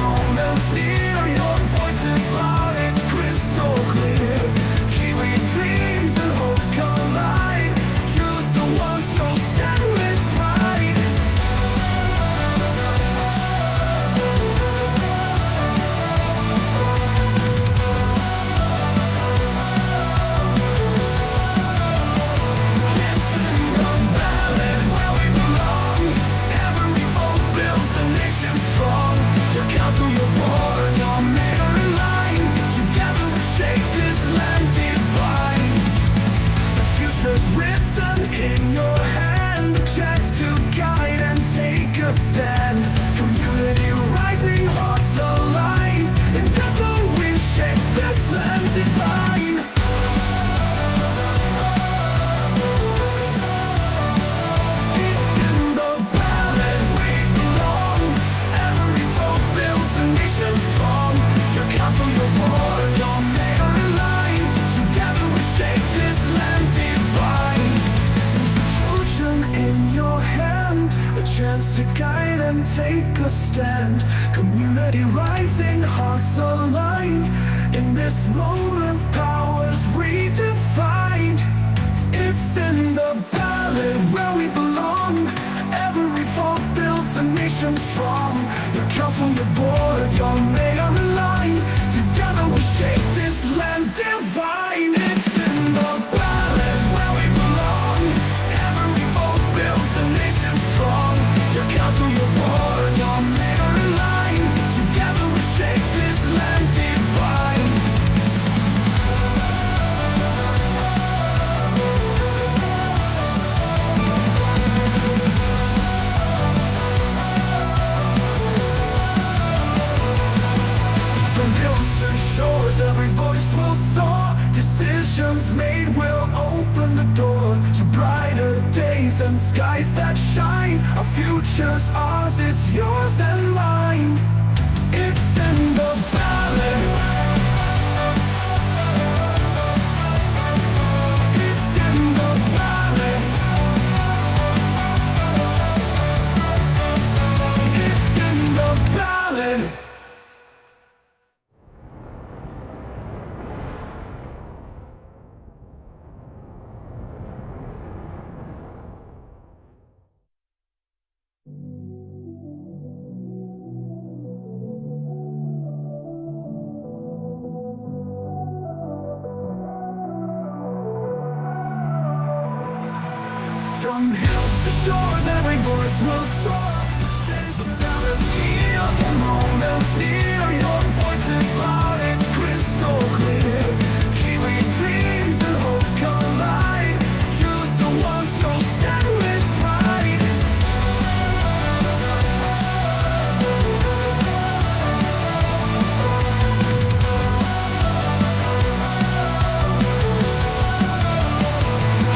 moments near. Your voice is loud, it's crystal clear. Kiwi dreams and hopes collide. Choose the ones who'll stand with pride. Kelson, the ballot where we belong. Every vote builds a nation strong. Your council, your board, your mayor in line. Together we shape this land divine. The future's written in your hand. The chance to guide and take a stand. Community rising, hearts aligned. In together we shape this land divine. It's in the ballot we belong. Every vote builds a nation strong. Your council, your board, your mayor in line. Together we shape this land divine. Fusion in your hand, a chance to guide and take a stand. Community rising, hearts aligned. In this moment, powers redefined. It's in the ballot where we belong. Every vote builds a nation strong. Your council, your board, your mayor in line. Together we shape this land divine. It's in the ballot where we belong. Every vote builds a nation strong. Your council, your board, your mayor in line. Together we shape this land divine. From hills to shores, every voice will soar. Decisions made will open the door to brighter days and skies that shine. Our future's ours, it's yours and mine. It's in the ballot. It's in the ballot. It's in the ballot. From hills to shores, every voice will soar. The ballot's here, the moment's near. Your voice is loud, it's crystal clear. Kiwi dreams and hopes collide. Choose the ones who'll stand with pride.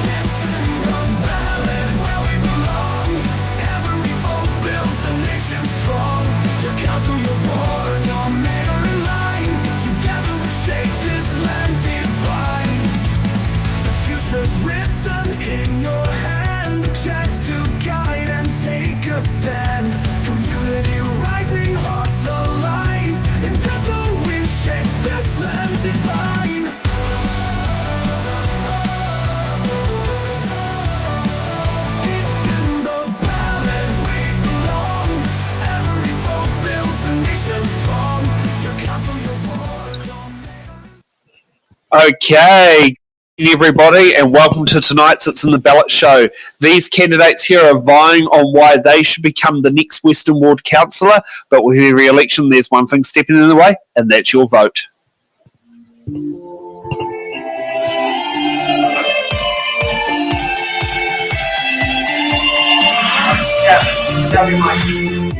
Kelson, the ballot where we belong. Every vote builds a nation strong. Your council, your board, your mayor in line. Together we shape this land divine. The future's written in your hand. The chance to guide and take a stand. Community rising, hearts aligned. In together we shape this land divine. It's in the ballot we belong. Every vote builds a nation strong. Your council, your board, your mayor. Okay, good evening, everybody, and welcome to tonight's It's in the Ballot show. These candidates here are vying on why they should become the next Western Ward councillor, but with every election, there's one thing stepping in the way, and that's your vote. That'll be mine.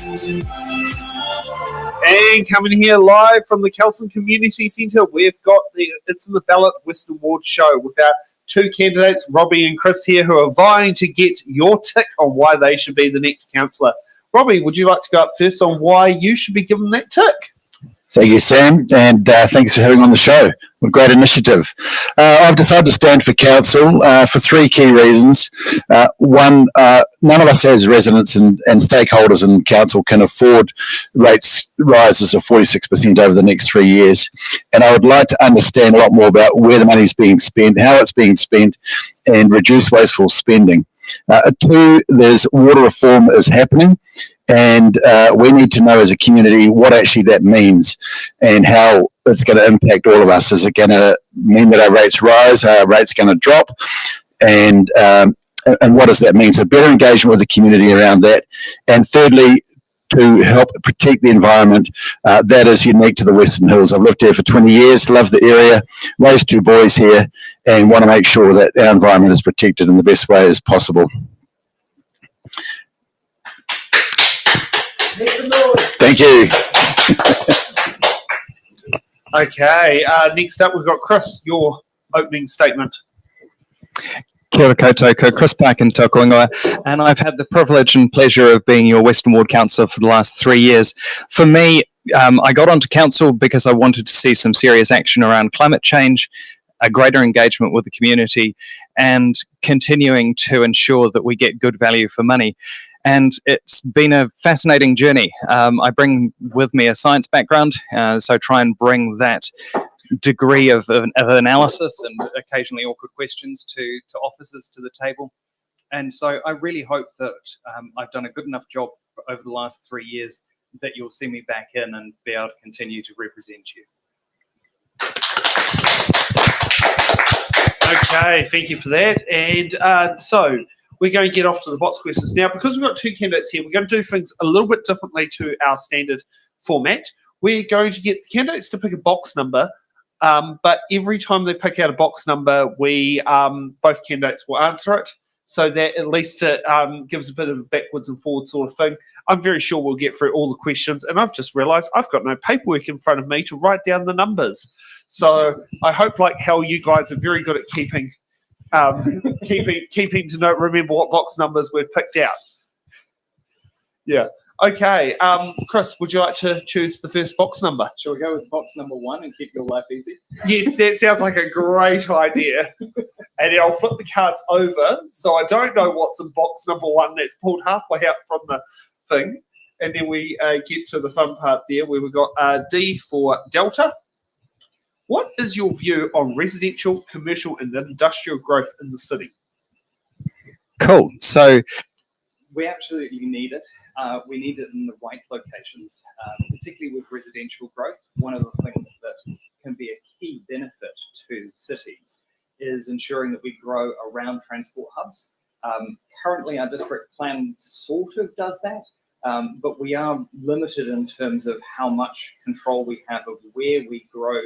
And coming here live from the Kelson Community Centre, we've got the It's in the Ballot Western Ward show with our two candidates, Robbie and Chris here, who are vying to get your tick on why they should be the next councillor. Robbie, would you like to go up first on why you should be given that tick? Thank you, Sam, and thanks for having on the show. What a great initiative. I've decided to stand for council for three key reasons. One, none of us as residents and stakeholders in council can afford rates rises of 46% over the next 3 years. And I would like to understand a lot more about where the money is being spent, how it's being spent, and reduce wasteful spending. Two, there's water reform is happening. And we need to know as a community what actually that means and how it's going to impact all of us. Is it going to mean that our rates rise, our rates going to drop? And what does that mean? So better engagement with the community around that. And thirdly, to help protect the environment that is unique to the Western Hills. I've lived here for 20 years, love the area, raised two boys here, and want to make sure that our environment is protected in the best way as possible. Thank you. Okay, next up we've got Chris, your opening statement. Kia ora koutou, ko Chris Parkin tōku ingoa, and I've had the privilege and pleasure of being your Western Ward councillor for the last 3 years. For me, I got onto council because I wanted to see some serious action around climate change, a greater engagement with the community, and continuing to ensure that we get good value for money. And it's been a fascinating journey. I bring with me a science background, so try and bring that degree of analysis and occasionally awkward questions to officers to the table. And so I really hope that I've done a good enough job over the last 3 years that you'll see me back in and be able to continue to represent you. Okay, thank you for that. And so we're going to get off to the box questions now. Because we've got two candidates here, we're going to do things a little bit differently to our standard format. We're going to get the candidates to pick a box number, but every time they pick out a box number, we both candidates will answer it, so that at least it gives a bit of a backwards and forwards sort of thing. I'm very sure we'll get through all the questions, and I've just realised I've got no paperwork in front of me to write down the numbers. So I hope, like hell, you guys are very good at keeping to remember what box numbers we've picked out. Yeah. Okay. Chris, would you like to choose the first box number? Shall we go with box number 1 and keep your life easy? Yes, that sounds like a great idea. And I'll flip the cards over, so I don't know what's in box number 1. That's pulled halfway out from the thing. And then we get to the fun part there, where we've got D for Delta. What is your view on residential, commercial, and industrial growth in the city? Cool. So we absolutely need it. We need it in the right locations, particularly with residential growth. One of the things that can be a key benefit to cities is ensuring that we grow around transport hubs. Currently, our district plan sort of does that, but we are limited in terms of how much control we have of where we grow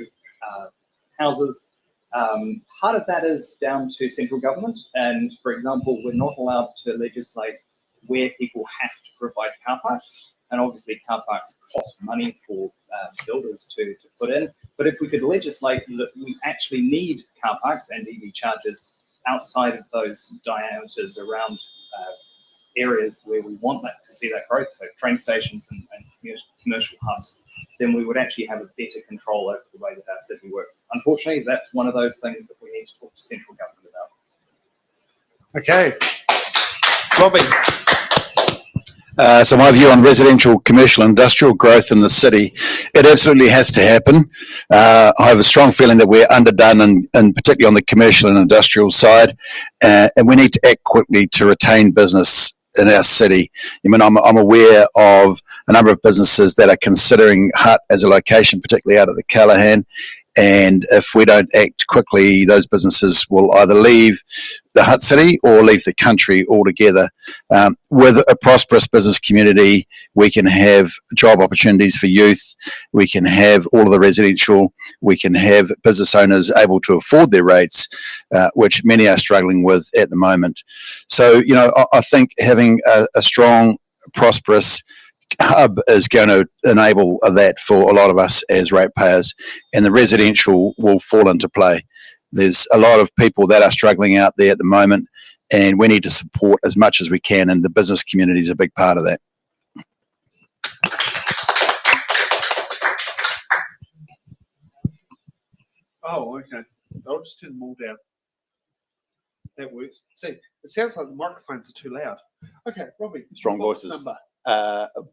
houses. Part of that is down to central government, and for example, we're not allowed to legislate where people have to provide car parks, and obviously car parks cost money for builders to put in. But if we could legislate that we actually need car parks and EV chargers outside of those diameters around areas where we want that to see that growth, so train stations and commercial hubs, then we would actually have a better control over the way that our city works. Unfortunately, that's one of those things that we need to talk to central government about. Okay. Robbie. So my view on residential, commercial, industrial growth in the city, it absolutely has to happen. I have a strong feeling that we're underdone, and particularly on the commercial and industrial side, and we need to act quickly to retain business in our city. I mean, I'm aware of a number of businesses that are considering Hutt as a location, particularly out of the Callaghan. And if we don't act quickly, those businesses will either leave the Hutt city or leave the country altogether. With a prosperous business community, we can have job opportunities for youth, we can have all of the residential, we can have business owners able to afford their rates, which many are struggling with at the moment. So, I think having a strong, prosperous hub is going to enable that for a lot of us as ratepayers, and the residential will fall into play. There's a lot of people that are struggling out there at the moment, and we need to support as much as we can, and the business community is a big part of that. Oh, okay. I'll just turn them all down. That works. See, it sounds like the microphones are too loud. Okay, Robbie. Strong box voices. Number.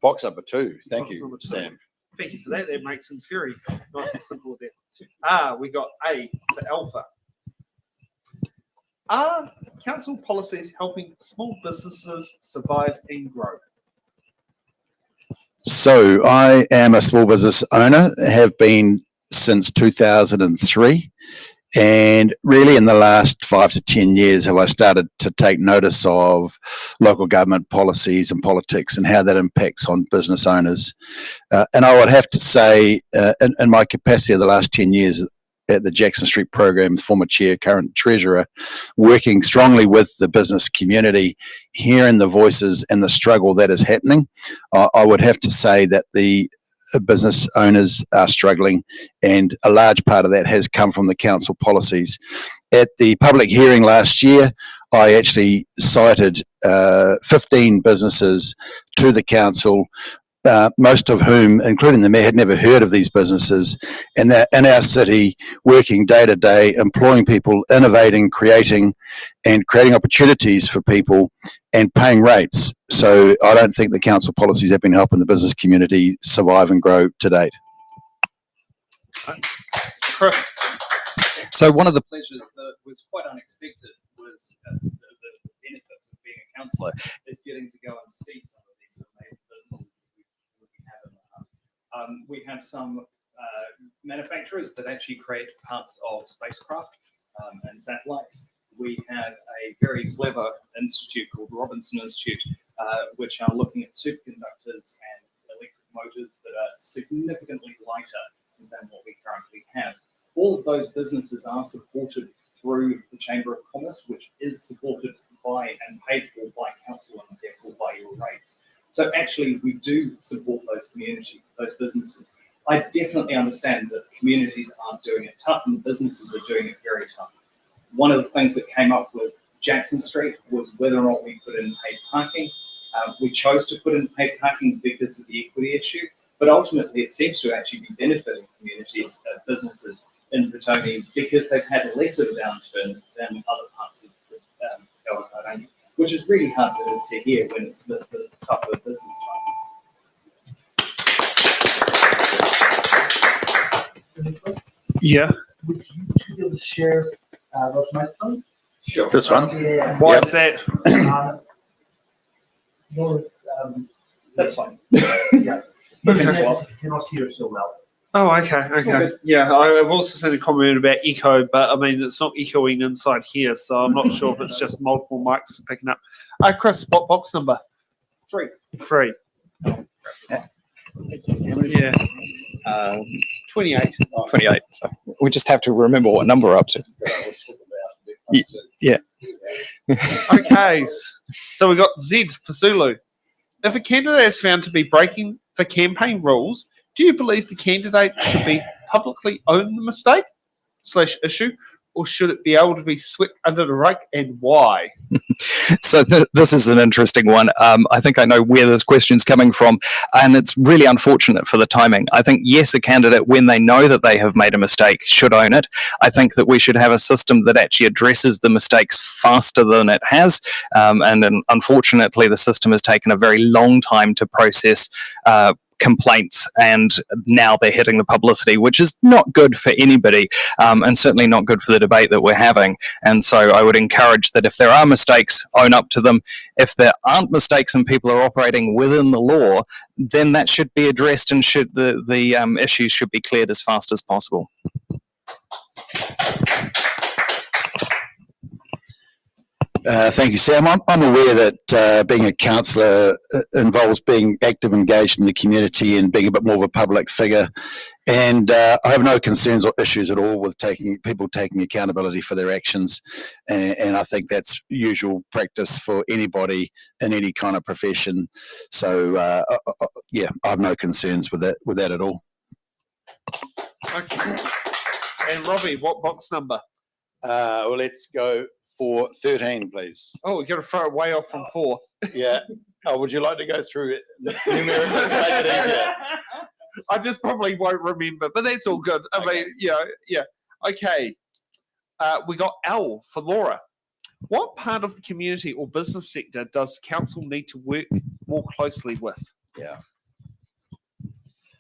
Box number 2. Thank Box you, number 2. Sam. Thank you for that. That makes things very nice and simple there. We got A for Alpha. Are council policies helping small businesses survive and grow? So I am a small business owner, have been since 2003. And really in the last 5 to 10 years have I started to take notice of local government policies and politics and how that impacts on business owners. And I would have to say, in my capacity of the last 10 years at the Jackson Street program, former chair, current treasurer, working strongly with the business community, hearing the voices and the struggle that is happening, I would have to say that the business owners are struggling, and a large part of that has come from the council policies. At the public hearing last year, I actually cited 15 businesses to the council, most of whom, including the mayor, had never heard of these businesses, and they're in our city working day to day, employing people, innovating, creating opportunities for people and paying rates. So I don't think the council policies have been helping the business community survive and grow to date. Chris. So one of the pleasures that was quite unexpected was the benefits of being a councillor is getting to go and see some of these amazing businesses that we have in the hub. We have some manufacturers that actually create parts of spacecraft and satellites. We have a very clever institute called Robinson Institute, which are looking at superconductors and electric motors that are significantly lighter than what we currently have. All of those businesses are supported through the Chamber of Commerce, which is supported by and paid for by council and therefore by your rates. So actually, we do support those communities, those businesses. I definitely understand that communities aren't doing it tough and businesses are doing it very tough. One of the things that came up with Jackson Street was whether or not we put in paid parking. We chose to put in paid parking because of the equity issue, but ultimately it seems to actually be benefiting communities, businesses in Petone because they've had less of a downturn than other parts of Tauranga, which is really hard to hear when it's this tough of a business life. Yeah. Would you be able to share those microphones? Sure. This one? Yeah. Why is that? That's fine. Yeah. Okay. Cannot hear so well. Oh, okay. Yeah, I've also seen a comment about echo, but I mean, it's not echoing inside here, so I'm not sure if it's just multiple mics picking up. Chris, what box number? 3. 3. Yeah. 28. 28. So we just have to remember what number we're up to. Yeah. Okay, so we got Z for Zulu. If a candidate is found to be breaking the campaign rules, do you believe the candidate should be publicly own the mistake / issue, or should it be able to be swept under the rug, and why? So this is an interesting one. I think I know where this question's coming from, and it's really unfortunate for the timing. I think, yes, a candidate, when they know that they have made a mistake, should own it. I think that we should have a system that actually addresses the mistakes faster than it has, and then unfortunately the system has taken a very long time to process complaints, and now they're hitting the publicity, which is not good for anybody, and certainly not good for the debate that we're having. And so I would encourage that if there are mistakes, own up to them. If there aren't mistakes and people are operating within the law, then that should be addressed, and should the issues should be cleared as fast as possible. Thank you, Sam. I'm aware that being a councillor involves being active, engaged in the community and being a bit more of a public figure. And I have no concerns or issues at all with people taking accountability for their actions. And I think that's usual practice for anybody in any kind of profession. So, yeah, I have no concerns with that at all. Okay. And Robbie, what box number? Well, let's go for 13, please. Oh, we've got to throw it way off from 4. Yeah. Oh, would you like to go through it numerically to make it easier? I just probably won't remember, but that's all good. I mean, yeah. Okay. We got L for Laura. What part of the community or business sector does council need to work more closely with? Yeah.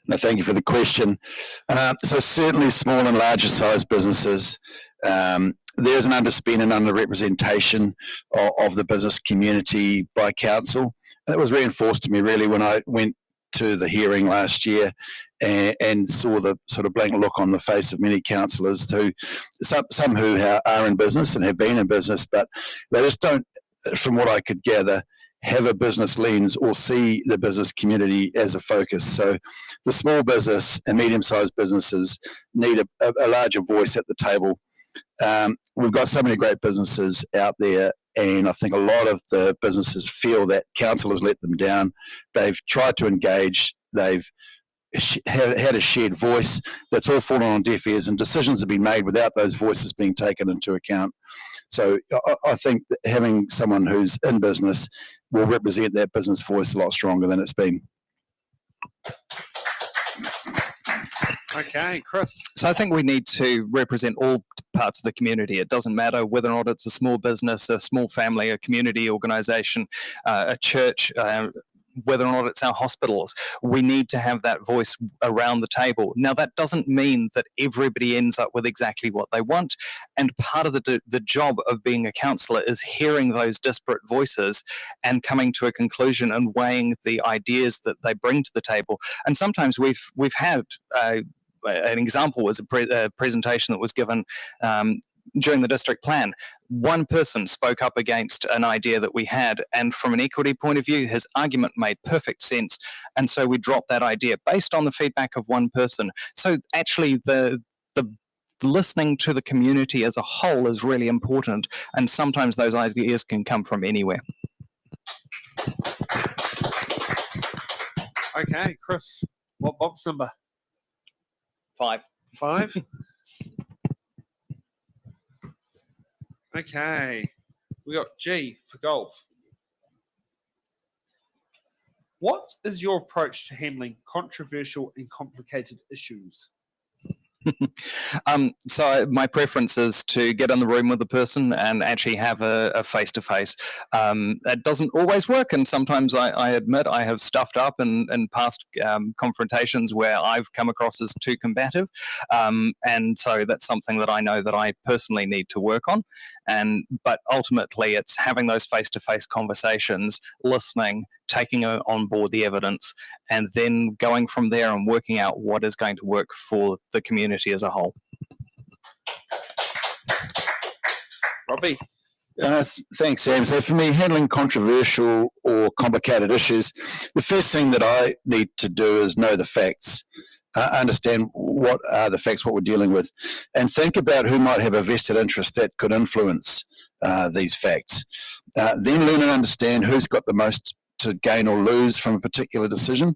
No, thank you for the question. So certainly small and larger sized businesses, there's an underspend and underrepresentation of the business community by council. That was reinforced to me really when I went to the hearing last year and saw the sort of blank look on the face of many councillors who, some who are in business and have been in business, but they just don't, from what I could gather, have a business lens or see the business community as a focus. So the small business and medium-sized businesses need a larger voice at the table. We've got so many great businesses out there, and I think a lot of the businesses feel that council has let them down. They've tried to engage, they've had a shared voice that's all fallen on deaf ears, and decisions have been made without those voices being taken into account. So I think that having someone who's in business will represent that business voice a lot stronger than it's been. Okay, Chris. So I think we need to represent all parts of the community. It doesn't matter whether or not it's a small business, a small family, a community organisation, a church, whether or not it's our hospitals. We need to have that voice around the table. Now, that doesn't mean that everybody ends up with exactly what they want. And part of the job of being a councillor is hearing those disparate voices and coming to a conclusion and weighing the ideas that they bring to the table. And sometimes we've had an example was a presentation that was given during the district plan. One person spoke up against an idea that we had, and from an equity point of view, his argument made perfect sense, and so we dropped that idea based on the feedback of one person. So actually the listening to the community as a whole is really important, and sometimes those ideas can come from anywhere. Okay, Chris, what box number? 5. 5? Okay, we got G for golf. What is your approach to handling controversial and complicated issues? So my preference is to get in the room with the person and actually have a face-to-face. It doesn't always work, and sometimes I admit I have stuffed up in past confrontations where I've come across as too combative, and so that's something that I know that I personally need to work on. But ultimately it's having those face-to-face conversations, listening, taking on board the evidence, and then going from there and working out what is going to work for the community as a whole. Robbie? Thanks, Sam. So for me, handling controversial or complicated issues, the first thing that I need to do is know the facts. Understand what are the facts, what we're dealing with, and think about who might have a vested interest that could influence these facts. Then learn and understand who's got the most to gain or lose from a particular decision,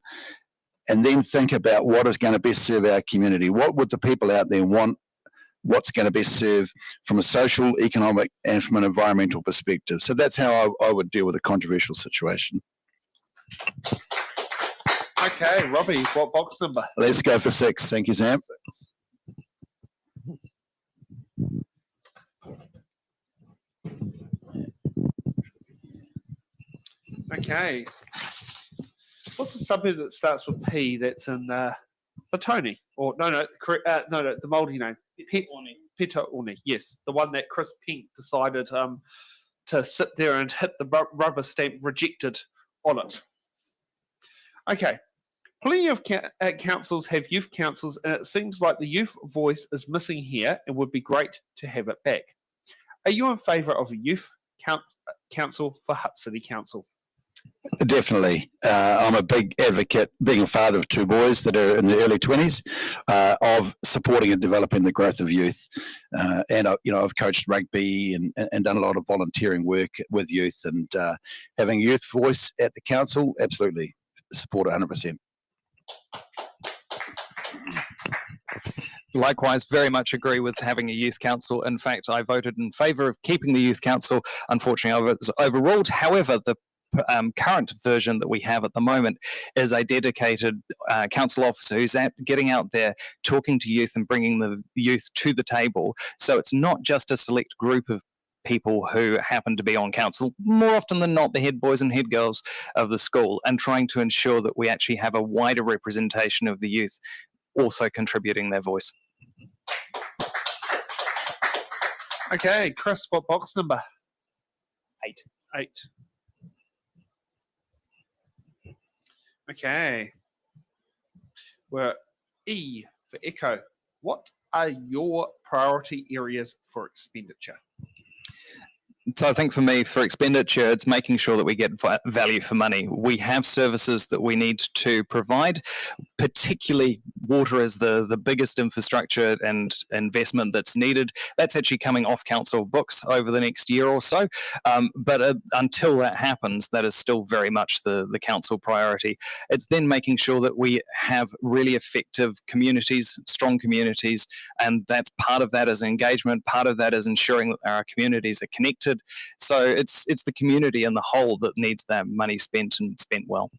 and then think about what is going to best serve our community. What would the people out there want? What's going to best serve from a social, economic, and from an environmental perspective? So that's how I would deal with a controversial situation. Okay, Robbie, what box number? Let's go for 6. Thank you, Sam. 6. Okay. What's the suburb that starts with P that's in Petone? Or no, the Māori name. Petone, yes. The one that Chris Pink decided to sit there and hit the rubber stamp rejected on it. Okay. Plenty of councils have youth councils, and it seems like the youth voice is missing here and would be great to have it back. Are you in favour of a youth council for Hutt City Council? Definitely. I'm a big advocate, being a father of two boys that are in the early 20s, of supporting and developing the growth of youth. And I've coached rugby and done a lot of volunteering work with youth, and having a youth voice at the council, absolutely support 100%. Likewise, very much agree with having a youth council. In fact, I voted in favour of keeping the youth council. Unfortunately, I was overruled. However, the current version that we have at the moment is a dedicated council officer who's getting out there, talking to youth and bringing the youth to the table. So it's not just a select group of people who happen to be on council, more often than not the head boys and head girls of the school, and trying to ensure that we actually have a wider representation of the youth also contributing their voice. Okay, Chris, what box number? 8. 8. Okay. We're E for Echo. What are your priority areas for expenditure? So I think for me, for expenditure, it's making sure that we get value for money. We have services that we need to provide, particularly water is the biggest infrastructure and investment that's needed. That's actually coming off council books over the next year or so. But until that happens, that is still very much the council priority. It's then making sure that we have really effective communities, strong communities, and that's part of that is engagement. Part of that is ensuring that our communities are connected. So it's the community in the whole that needs that money spent and spent well.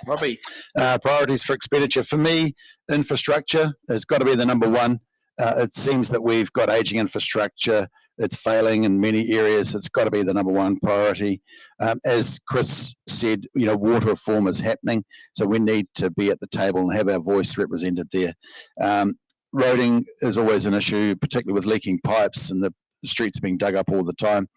Robbie. Priorities for expenditure. For me, infrastructure has got to be the number one. It seems that we've got aging infrastructure. It's failing in many areas. It's got to be the number one priority. As Chris said, water reform is happening, so we need to be at the table and have our voice represented there. Roading is always an issue, particularly with leaking pipes and the streets being dug up all the time.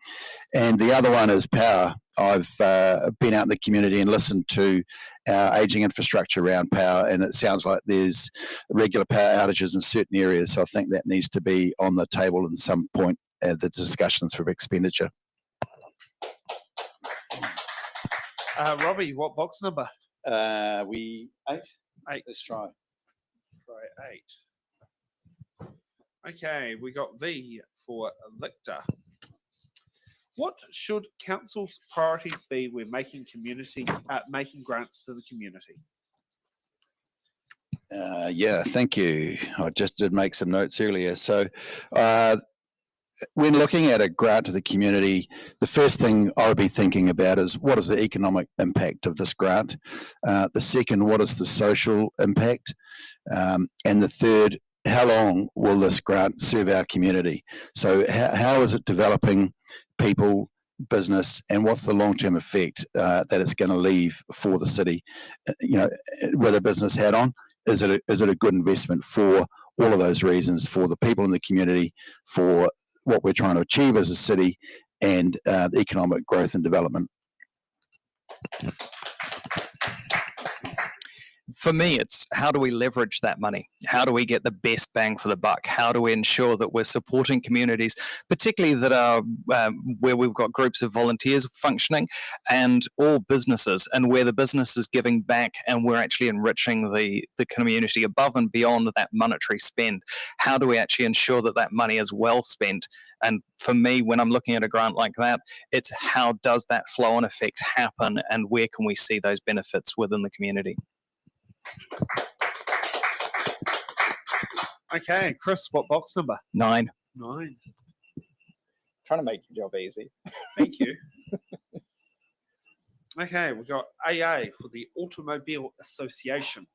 And the other one is power. I've been out in the community and listened to our ageing infrastructure around power, and it sounds like there's regular power outages in certain areas. So I think that needs to be on the table at some point at the discussions for expenditure. Robbie, what box number? We 8. 8. Let's try. Try 8. Okay, we got V for Victor. What should council's priorities be when making making grants to the community? Yeah, thank you. I just did make some notes earlier. So when looking at a grant to the community, the first thing I would be thinking about is what is the economic impact of this grant? The second, what is the social impact? And the third, how long will this grant serve our community? So how is it developing people, business, and what's the long-term effect that it's going to leave for the city? With a business hat on, is it a good investment for all of those reasons, for the people in the community, for what we're trying to achieve as a city, and the economic growth and development? For me, it's how do we leverage that money? How do we get the best bang for the buck? How do we ensure that we're supporting communities, particularly that are where we've got groups of volunteers functioning, and all businesses, and where the business is giving back and we're actually enriching the community above and beyond that monetary spend? How do we actually ensure that that money is well spent? And for me, when I'm looking at a grant like that, it's how does that flow and effect happen, and where can we see those benefits within the community? Okay, Chris, what box number? 9. 9. Trying to make your job easy. Thank you. Okay, we've got AA for the Automobile Association.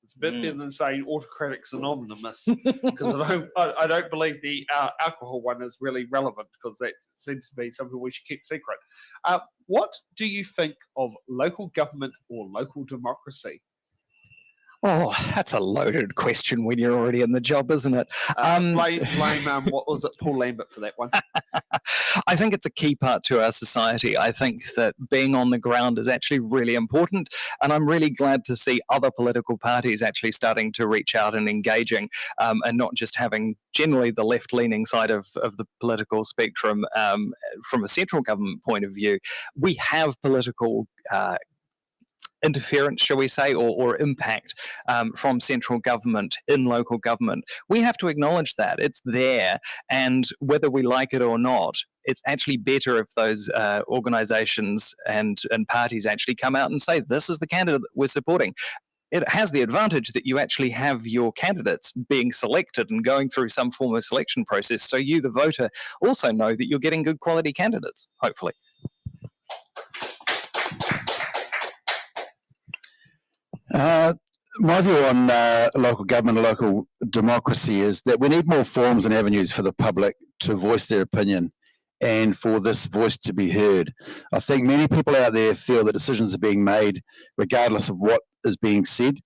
It's a bit better than saying Autocratics Anonymous, because I don't believe the alcohol one is really relevant, because that seems to be something we should keep secret. What do you think of local government or local democracy? Oh, that's a loaded question when you're already in the job, isn't it? Blame what was it, Paul Lambert for that one? I think it's a key part to our society. I think that being on the ground is actually really important. And I'm really glad to see other political parties actually starting to reach out and engaging, and not just having generally the left leaning side of the political spectrum from a central government point of view. We have political interference, shall we say, or impact from central government in local government. We have to acknowledge that it's there, and whether we like it or not, it's actually better if those organisations and parties actually come out and say, this is the candidate that we're supporting. It has the advantage that you actually have your candidates being selected and going through some form of selection process, so you, the voter, also know that you're getting good quality candidates, hopefully. My view on local government and local democracy is that we need more forums and avenues for the public to voice their opinion and for this voice to be heard. I think many people out there feel that decisions are being made regardless of what is being said.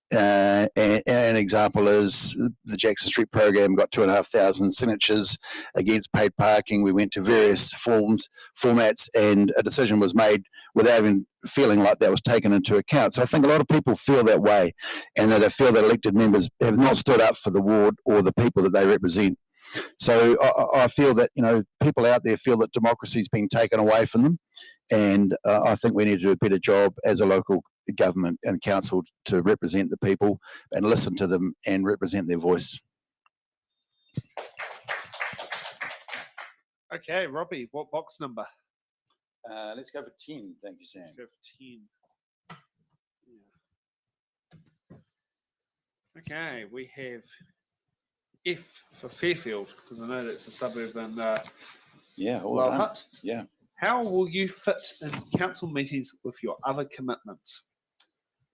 And an example is the Jackson Street program got 2,500 signatures against paid parking. We went to various formats, and a decision was made without even feeling like that was taken into account. So I think a lot of people feel that way, and that they feel that elected members have not stood up for the ward or the people that they represent. So I feel that, you know, people out there feel that democracy is being taken away from them, and I think we need to do a better job as a local government and council to represent the people and listen to them and represent their voice. Okay, Robbie, what box number? Let's go for 10. Thank you, Sam. Let's go for 10. Yeah. Okay, we have F for Fairfield, because I know that's a suburb in Hutt. Yeah. How will you fit in council meetings with your other commitments?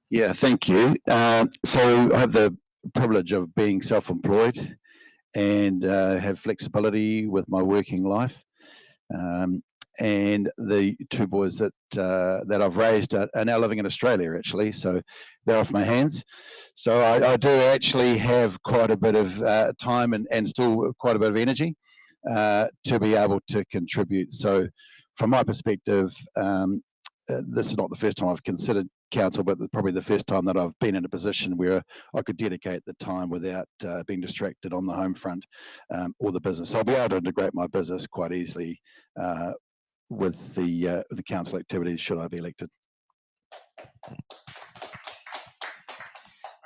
Yeah, thank you. So I have the privilege of being self-employed and have flexibility with my working life. And the two boys that I've raised are now living in Australia, actually, so they're off my hands. So I do actually have quite a bit of time and still quite a bit of energy to be able to contribute. So from my perspective, this is not the first time I've considered council, but probably the first time that I've been in a position where I could dedicate the time without being distracted on the home front or the business. So I'll be able to integrate my business quite easily with the council activities should I be elected.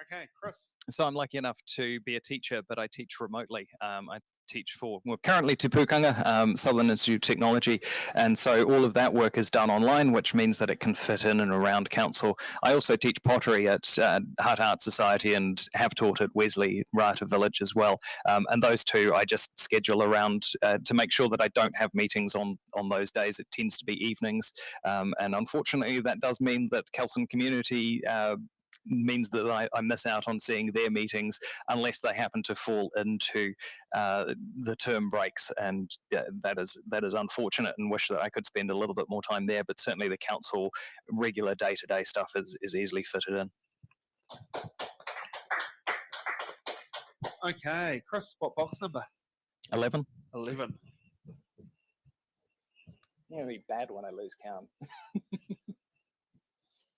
Okay, Chris. So I'm lucky enough to be a teacher, but I teach remotely. I teach for, well, currently Te Pūkanga, Southern Institute of Technology, and so all of that work is done online, which means that it can fit in and around council. I also teach pottery at Hutt Art Society and have taught at Wesley Rata Village as well. And those two I just schedule around to make sure that I don't have meetings on those days. It tends to be evenings, and unfortunately that does mean that Kelson Community means that I miss out on seeing their meetings unless they happen to fall into the term breaks, and that is unfortunate, and wish that I could spend a little bit more time there. But certainly the council regular day-to-day stuff is easily fitted in. Okay, Chris, what box number? 11. 11. Yeah, it'd be bad when I lose count.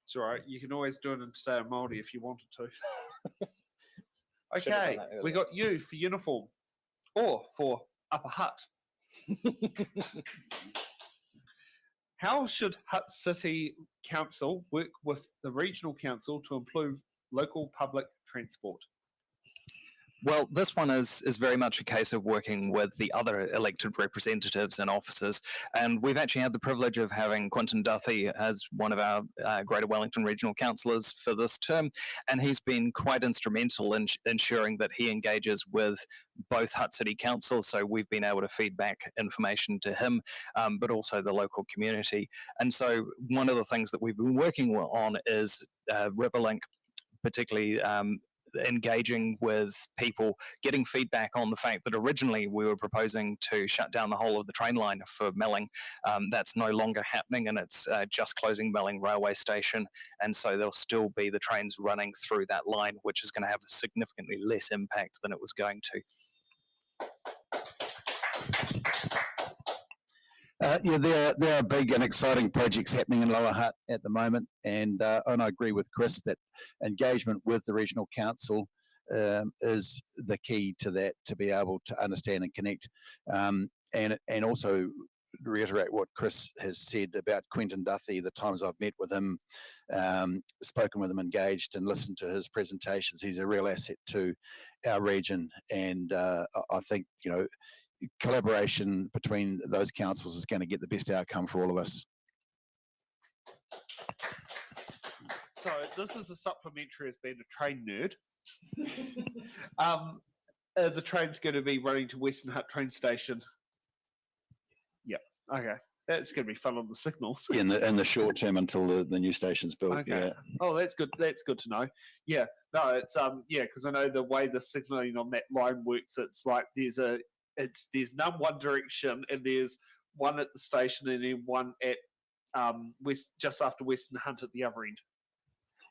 It's all right. You can always do it in Stay Māori if you wanted to. Okay, we got you for uniform or for Upper Hutt. How should Hutt City Council work with the regional council to improve local public transport? Well, this one is very much a case of working with the other elected representatives and officers, and we've actually had the privilege of having Quinton Duthie as one of our Greater Wellington Regional Councillors for this term, and he's been quite instrumental in ensuring that he engages with both Hutt City Council, so we've been able to feed back information to him, but also the local community. And so one of the things that we've been working on is Riverlink, particularly engaging with people, getting feedback on the fact that originally we were proposing to shut down the whole of the train line for Melling. That's no longer happening, and it's just closing Melling railway station, and so there'll still be the trains running through that line, which is going to have a significantly less impact than it was going to. There are big and exciting projects happening in Lower Hutt at the moment, and I agree with Chris that engagement with the regional council is the key to that, to be able to understand and connect, and also reiterate what Chris has said about Quentin Duthie. The times I've met with him, spoken with him, engaged, and listened to his presentations, he's a real asset to our region, and I think, you know, collaboration between those councils is going to get the best outcome for all of us. So this is a supplementary as being a train nerd. The train's going to be running to Western Hutt train station. Yep. Okay. That's going to be fun on the signals. In the short term until the new station's built. Okay. Yeah. Oh, that's good. That's good to know. Yeah. No, it's yeah, because I know the way the signaling on that line works. It's like there's none one direction, and there's one at the station, and then one at just after Western Hunt at the other end.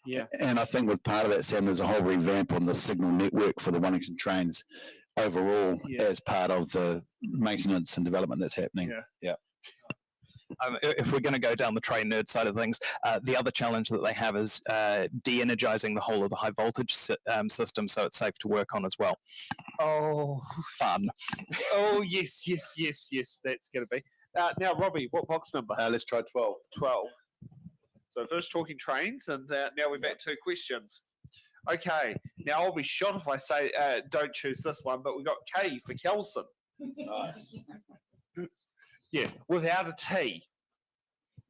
Yeah. And I think with part of that, Sam, there's a whole revamp on the signal network for the Wellington trains overall, as part of the maintenance and development that's happening. Yeah. If we're going to go down the train nerd side of things, the other challenge that they have is de-energizing the whole of the high voltage system, so it's safe to work on as well. Oh, Fun. oh yes. That's going to be. Now, Robbie, what box number? Let's try 12. 12. So first talking trains, and now we're back to questions. Okay, now I'll be shot if I say don't choose this one, but we got K for Kelson. Nice. Yes, without a T.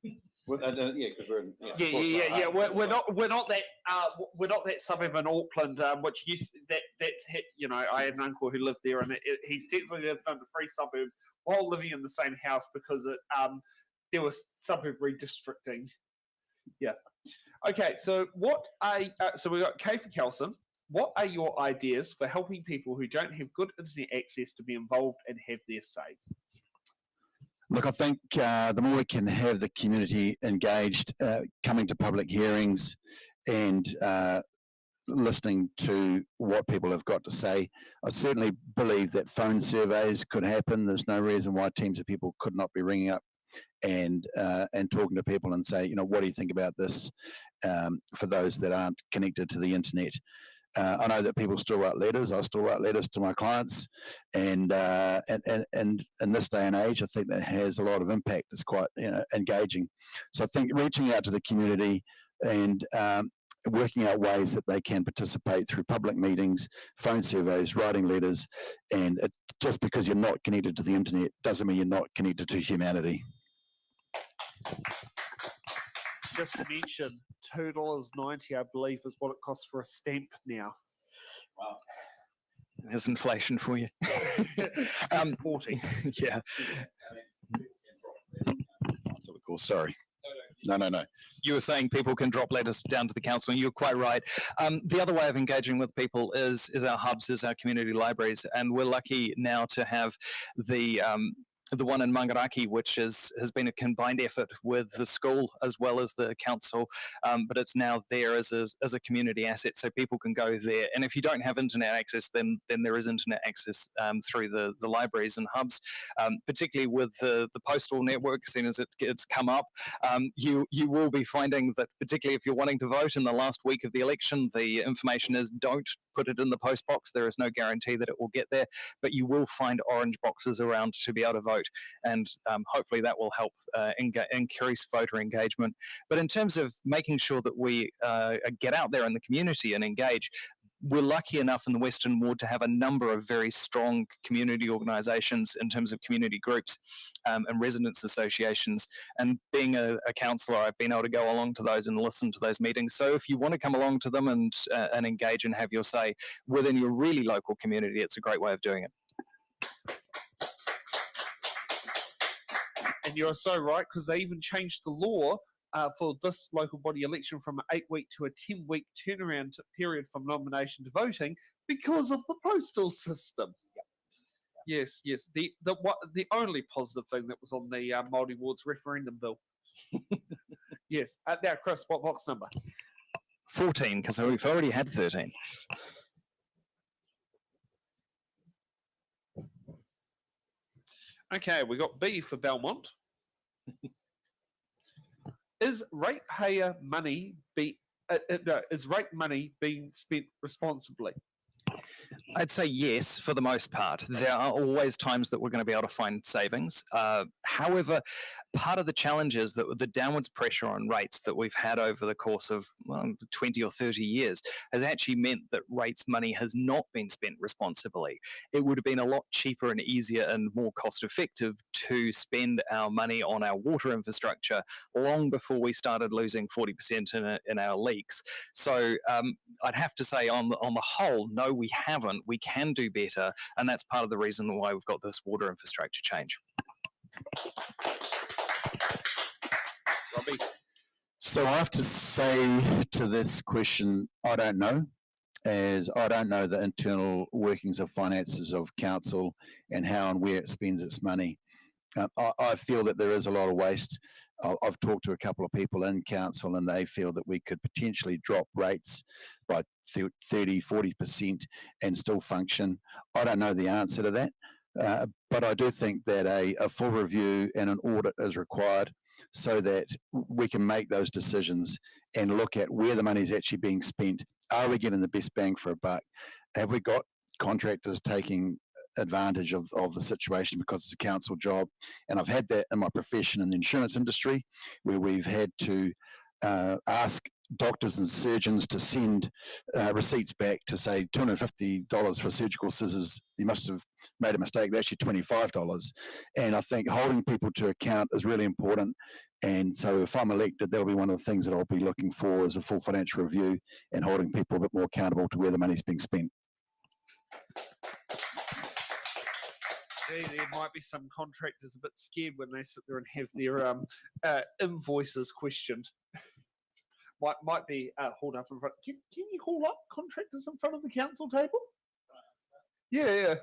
Yeah, because we're in, Yeah. We're not that suburb in Auckland, which that's hit. You know, I had an uncle who lived there, and he's technically lived under 3 suburbs while living in the same house because there was suburb redistricting. Yeah. Okay. So so we got K for Kelson. What are your ideas for helping people who don't have good internet access to be involved and have their say? Look, I think the more we can have the community engaged, coming to public hearings and listening to what people have got to say, I certainly believe that phone surveys could happen. There's no reason why teams of people could not be ringing up and talking to people and say, you know, what do you think about this, for those that aren't connected to the internet. I know that people still write letters. I still write letters to my clients, and in this day and age, I think that has a lot of impact. It's quite, you know, engaging. So I think reaching out to the community and working out ways that they can participate through public meetings, phone surveys, writing letters, and just because you're not connected to the internet doesn't mean you're not connected to humanity. Just to mention, $2.90, I believe, is what it costs for a stamp now. Wow. There's inflation for you. 40. Yeah. So of course, sorry. No. You were saying people can drop letters down to the council, and you're quite right. The other way of engaging with people is our hubs, is our community libraries, and we're lucky now to have the one in Mangaraki, which has been a combined effort with the school as well as the council, but it's now there as a community asset, so people can go there. And if you don't have internet access, then there is internet access through the libraries and hubs, particularly with the postal network. As soon as it's come up, you will be finding that, particularly if you're wanting to vote in the last week of the election, the information is don't put it in the post box. There is no guarantee that it will get there, but you will find orange boxes around to be able to vote, and hopefully that will help increase voter engagement. But in terms of making sure that we get out there in the community and engage, we're lucky enough in the Western Ward to have a number of very strong community organisations in terms of community groups and residents associations. And being a councillor, I've been able to go along to those and listen to those meetings. So if you want to come along to them and engage and have your say within your really local community, it's a great way of doing it. And you're so right, because they even changed the law for this local body election from an 8-week to a 10-week turnaround period from nomination to voting because of the postal system. Yes, yes. The only positive thing that was on the Māori Wards referendum bill. Yes. Now, Chris, what box number? 14, because we've already had 13. Okay, we got B for Belmont. Is ratepayer money is rate money being spent responsibly? I'd say yes, for the most part. There are always times that we're going to be able to find savings. However, part of the challenge is that the downwards pressure on rates that we've had over the course of 20 or 30 years has actually meant that rates money has not been spent responsibly. It would have been a lot cheaper and easier and more cost effective to spend our money on our water infrastructure long before we started losing 40% in our leaks. So I'd have to say on the whole, no, we haven't. We can do better, and that's part of the reason why we've got this water infrastructure change. Robbie? So I have to say to this question, I don't know, as I don't know the internal workings of finances of council and how and where it spends its money. I feel that there is a lot of waste. I've talked to a couple of people in council and they feel that we could potentially drop rates by 30, 40% and still function. I don't know the answer to that, but I do think that a full review and an audit is required so that we can make those decisions and look at where the money is actually being spent. Are we getting the best bang for a buck? Have we got contractors taking advantage of the situation because it's a council job? And I've had that in my profession in the insurance industry, where we've had to ask doctors and surgeons to send receipts back to say $250 for surgical scissors. You must have made a mistake. They're actually $25. And I think holding people to account is really important. And so if I'm elected, that'll be one of the things that I'll be looking for, is a full financial review and holding people a bit more accountable to where the money's being spent. There might be some contractors a bit scared when they sit there and have their invoices questioned. Might be hauled up in front. Can you haul up contractors in front of the council table? Yeah.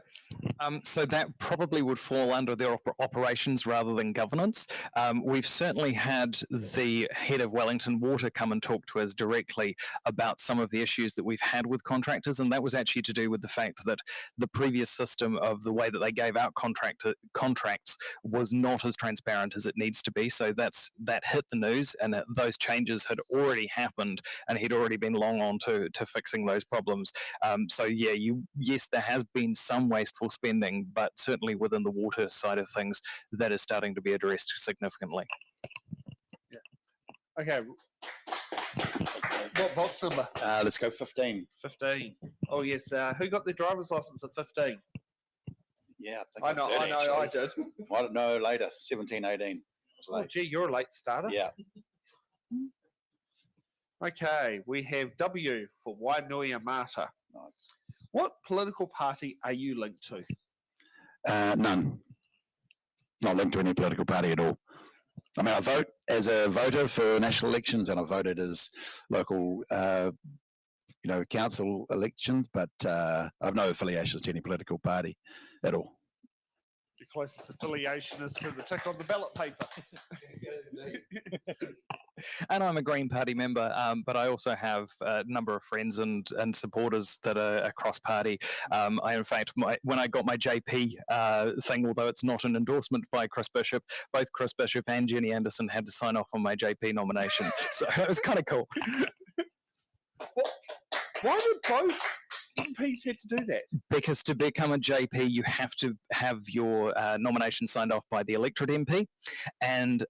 So that probably would fall under their operations rather than governance. We've certainly had the head of Wellington Water come and talk to us directly about some of the issues that we've had with contractors, and that was actually to do with the fact that the previous system of the way that they gave out contracts was not as transparent as it needs to be. So that hit the news, and those changes had already happened, and he'd already been long on to fixing those problems. So yeah, yes, there has been some wasteful spending, but certainly within the water side of things, that is starting to be addressed significantly. Yeah. Okay. What box number? Let's go 15. 15. Oh yes. Who got their driver's license at 15? Yeah, I know. I did. I don't know, later, 17, 18. Oh gee, you're a late starter. Yeah. Okay, we have W for Wainui Mata. Nice. What political party are you linked to? None. Not linked to any political party at all. I mean, I vote as a voter for national elections, and I voted as local, council elections, but I've no affiliations to any political party at all. Your closest affiliation is to the tick on the ballot paper. And I'm a Green Party member, but I also have a number of friends and supporters that are across party. In fact, when I got my JP thing, although it's not an endorsement by Chris Bishop, both Chris Bishop and Jenny Anderson had to sign off on my JP nomination. So it was kind of cool. Why did both MPs had to do that? Because to become a JP, you have to have your nomination signed off by the electorate MP. And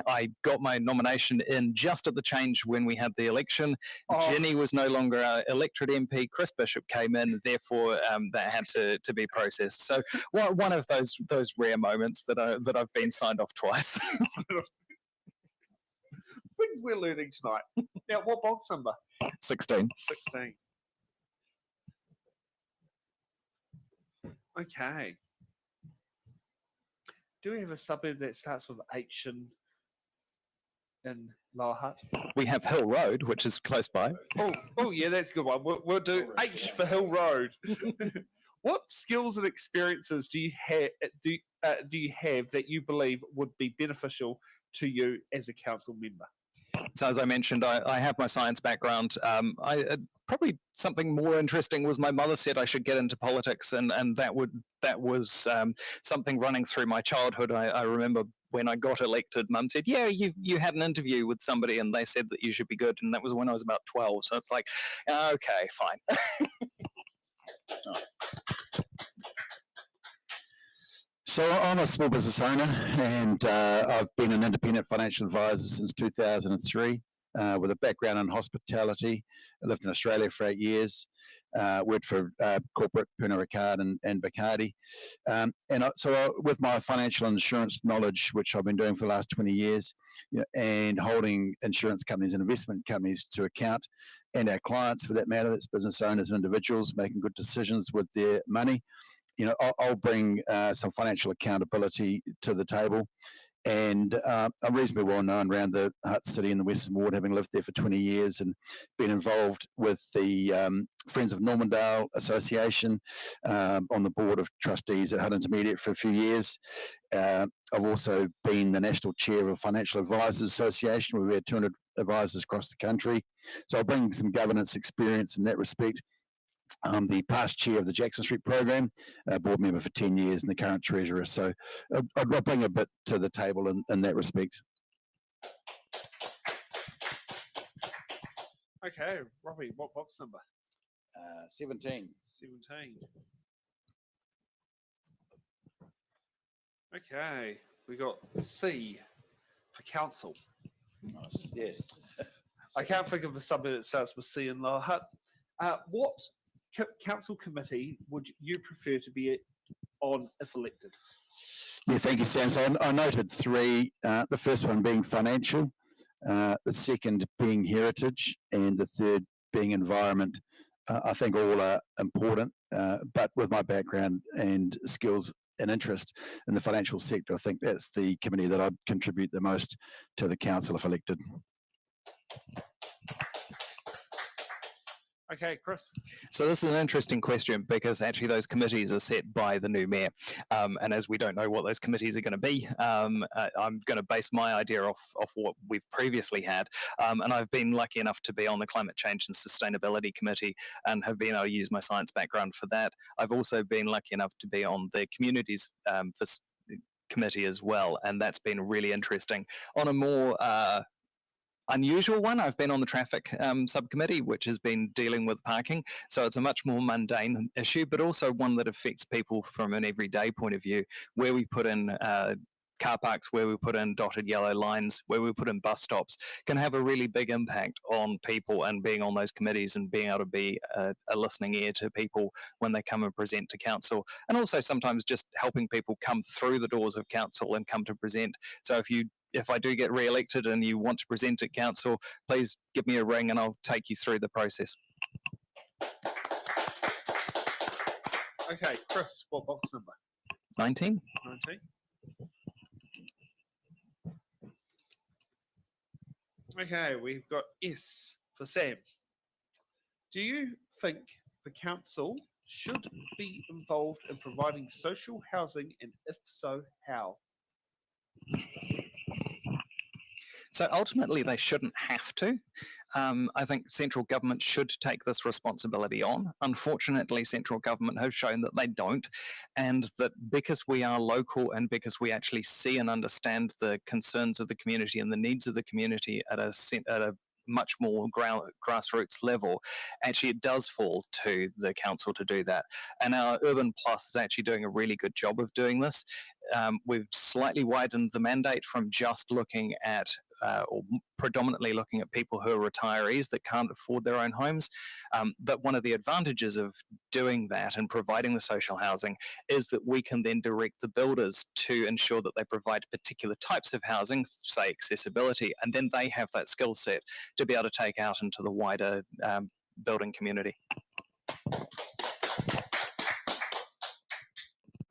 I got my nomination in just at the change when we had the election. Oh. Jenny was no longer an electorate MP. Chris Bishop came in, therefore that had to be processed. So one of those rare moments that I've been signed off twice. Things we're learning tonight. Now, what box number? 16. 16. Okay. Do we have a suburb that starts with H and in Lower Hutt? We have Hill Road, which is close by. Oh, yeah, that's a good one. We'll do H for Hill Road. What skills and experiences do you have? Do you have that you believe would be beneficial to you as a council member? So as I mentioned, I have my science background. Probably something more interesting was my mother said I should get into politics, and that was something running through my childhood. I remember when I got elected, Mum said, "Yeah, you had an interview with somebody, and they said that you should be good," and that was when I was about 12. So it's like, okay, fine. So I'm a small business owner, and I've been an independent financial advisor since 2003, with a background in hospitality. I lived in Australia for 8 years, worked for corporate Pernod Ricard and Bacardi. With my financial insurance knowledge, which I've been doing for the last 20 years, and holding insurance companies and investment companies to account, and our clients for that matter, that's business owners and individuals making good decisions with their money, I'll bring some financial accountability to the table. And I'm reasonably well known around the Hutt City and the Western Ward, having lived there for 20 years and been involved with the Friends of Normandale Association, on the board of trustees at Hutt Intermediate for a few years. I've also been the national chair of Financial Advisors Association, where we had 200 advisors across the country. So I'll bring some governance experience in that respect. I'm the past chair of the Jackson Street program, board member for 10 years, and the current treasurer. So I'll bring a bit to the table in that respect. Okay, Robbie, what box number? 17. 17. Okay, we got C for council. Nice. Yes. I can't think of a suburb that starts with C in Lower Hutt. What council committee would you prefer to be on if elected? Yeah, thank you, Sam. So I noted 3, the first one being financial, the second being heritage, and the third being environment. I think all are important, but with my background and skills and interest in the financial sector, I think that's the committee that I'd contribute the most to the council if elected. Okay, Chris. So this is an interesting question because actually those committees are set by the new mayor. And as we don't know what those committees are going to be, I'm going to base my idea off what we've previously had. And I've been lucky enough to be on the Climate Change and Sustainability Committee and have been able to use my science background for that. I've also been lucky enough to be on the Communities Committee as well. And that's been really interesting. On a more unusual one, I've been on the traffic subcommittee, which has been dealing with parking. So it's a much more mundane issue, but also one that affects people from an everyday point of view, where we put in car parks, where we put in dotted yellow lines, where we put in bus stops, can have a really big impact on people, and being on those committees and being able to be a listening ear to people when they come and present to council, and also sometimes just helping people come through the doors of council and come to present. So if I do get re-elected and you want to present at council, please give me a ring and I'll take you through the process. Okay, Chris, what box number? 19. 19. Okay, we've got S for Sam. Do you think the council should be involved in providing social housing, and if so, how? So ultimately, they shouldn't have to. I think central government should take this responsibility on. Unfortunately, central government have shown that they don't, and that because we are local and because we actually see and understand the concerns of the community and the needs of the community at a much more grassroots level, actually it does fall to the council to do that. And our Urban Plus is actually doing a really good job of doing this. We've slightly widened the mandate from just looking at or predominantly looking at people who are retirees that can't afford their own homes. But one of the advantages of doing that and providing the social housing is that we can then direct the builders to ensure that they provide particular types of housing, say accessibility, and then they have that skill set to be able to take out into the wider building community.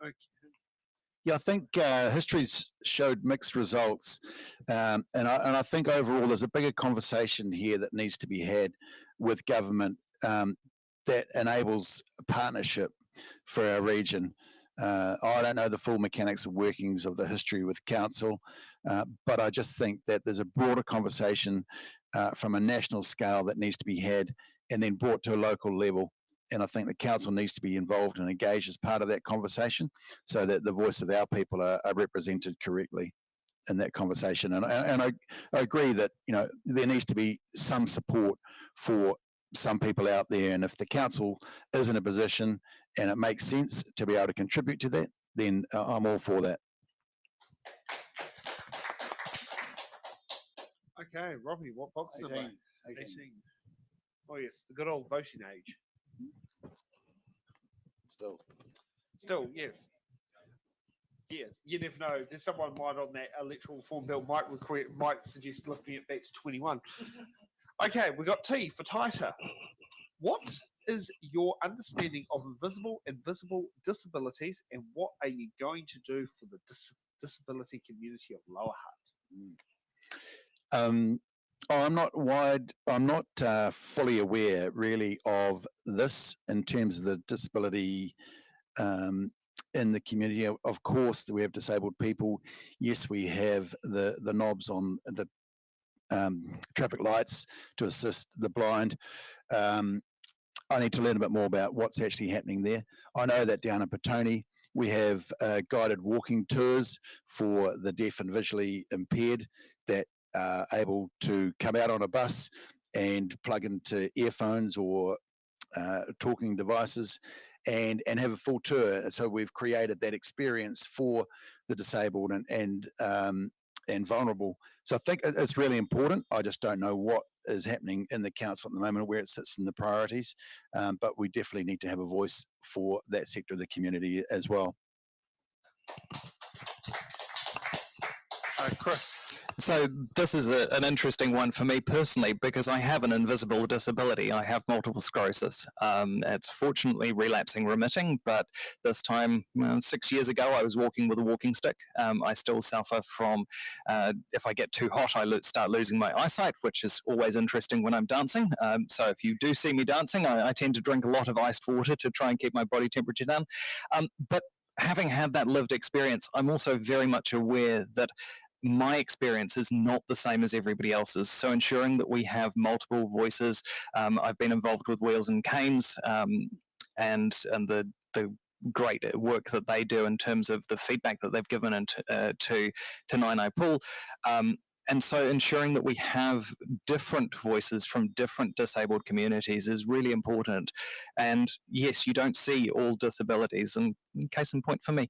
Okay. Yeah, I think history's showed mixed results, and I think overall there's a bigger conversation here that needs to be had with government that enables a partnership for our region. I don't know the full mechanics of workings of the history with council, but I just think that there's a broader conversation from a national scale that needs to be had and then brought to a local level. And I think the council needs to be involved and engaged as part of that conversation so that the voice of our people are represented correctly in that conversation. And I agree that, you know, there needs to be some support for some people out there. And if the council is in a position and it makes sense to be able to contribute to that, then I'm all for that. Okay, Robbie, what box number? 18. Oh yes, the good old voting age. Still, yes. Yeah, you never know. There's someone might on that electoral reform bill might suggest lifting it back to 21. Okay, we got T for tighter. What is your understanding of invisible and visible disabilities, and what are you going to do for the disability community of Lower Hutt? I'm not fully aware really of this in terms of the disability in the community. Of course, we have disabled people. Yes, we have the knobs on the traffic lights to assist the blind. I need to learn a bit more about what's actually happening there. I know that down in Petone, we have guided walking tours for the deaf and visually impaired that are able to come out on a bus and plug into earphones or talking devices and have a full tour. So we've created that experience for the disabled and vulnerable. So I think it's really important. I just don't know what is happening in the council at the moment, where it sits in the priorities. But we definitely need to have a voice for that sector of the community as well. Chris. So this is an interesting one for me personally because I have an invisible disability. I have multiple sclerosis. It's fortunately relapsing remitting, but this time 6 years ago I was walking with a walking stick. I still suffer from if I get too hot I start losing my eyesight, which is always interesting when I'm dancing. So if you do see me dancing, I tend to drink a lot of iced water to try and keep my body temperature down. But having had that lived experience, I'm also very much aware that my experience is not the same as everybody else's. So ensuring that we have multiple voices. I've been involved with Wheels and Canes and the great work that they do in terms of the feedback that they've given to Nainai Pool. And so ensuring that we have different voices from different disabled communities is really important. And yes, you don't see all disabilities, and case in point for me.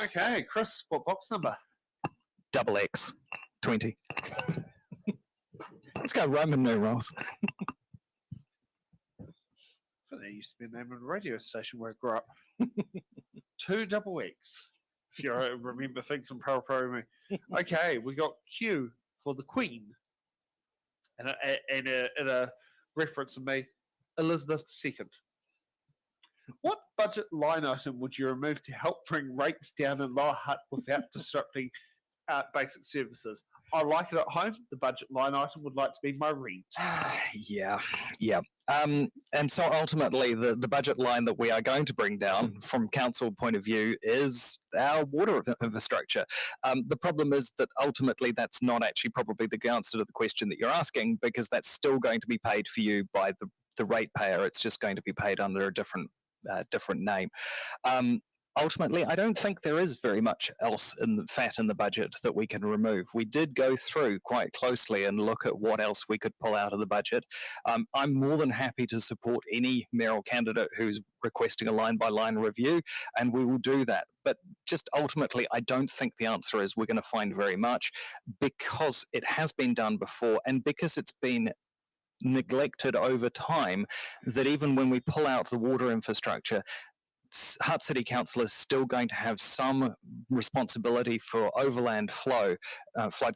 Okay, Chris, what box number? XX 20. Let's go Roman numerals. I think that used to be the name of a radio station where I grew up. 2XX. If you remember things from Power Programming. Okay, we got Q for the Queen. And a reference of me, Elizabeth II. What budget line item would you remove to help bring rates down in Lower Hutt without disrupting basic services? I like it at home. The budget line item would like to be my rent. Yeah. And so ultimately, the budget line that we are going to bring down from council point of view is our water infrastructure. The problem is that ultimately that's not actually probably the answer to the question that you're asking, because that's still going to be paid for you by the ratepayer. It's just going to be paid under a different name. Ultimately, I don't think there is very much else in the budget that we can remove. We did go through quite closely and look at what else we could pull out of the budget. I'm more than happy to support any mayoral candidate who's requesting a line-by-line review, and we will do that. But just ultimately, I don't think the answer is we're going to find very much, because it has been done before, and because it's been neglected over time, that even when we pull out the water infrastructure, Hutt City Council is still going to have some responsibility for overland flood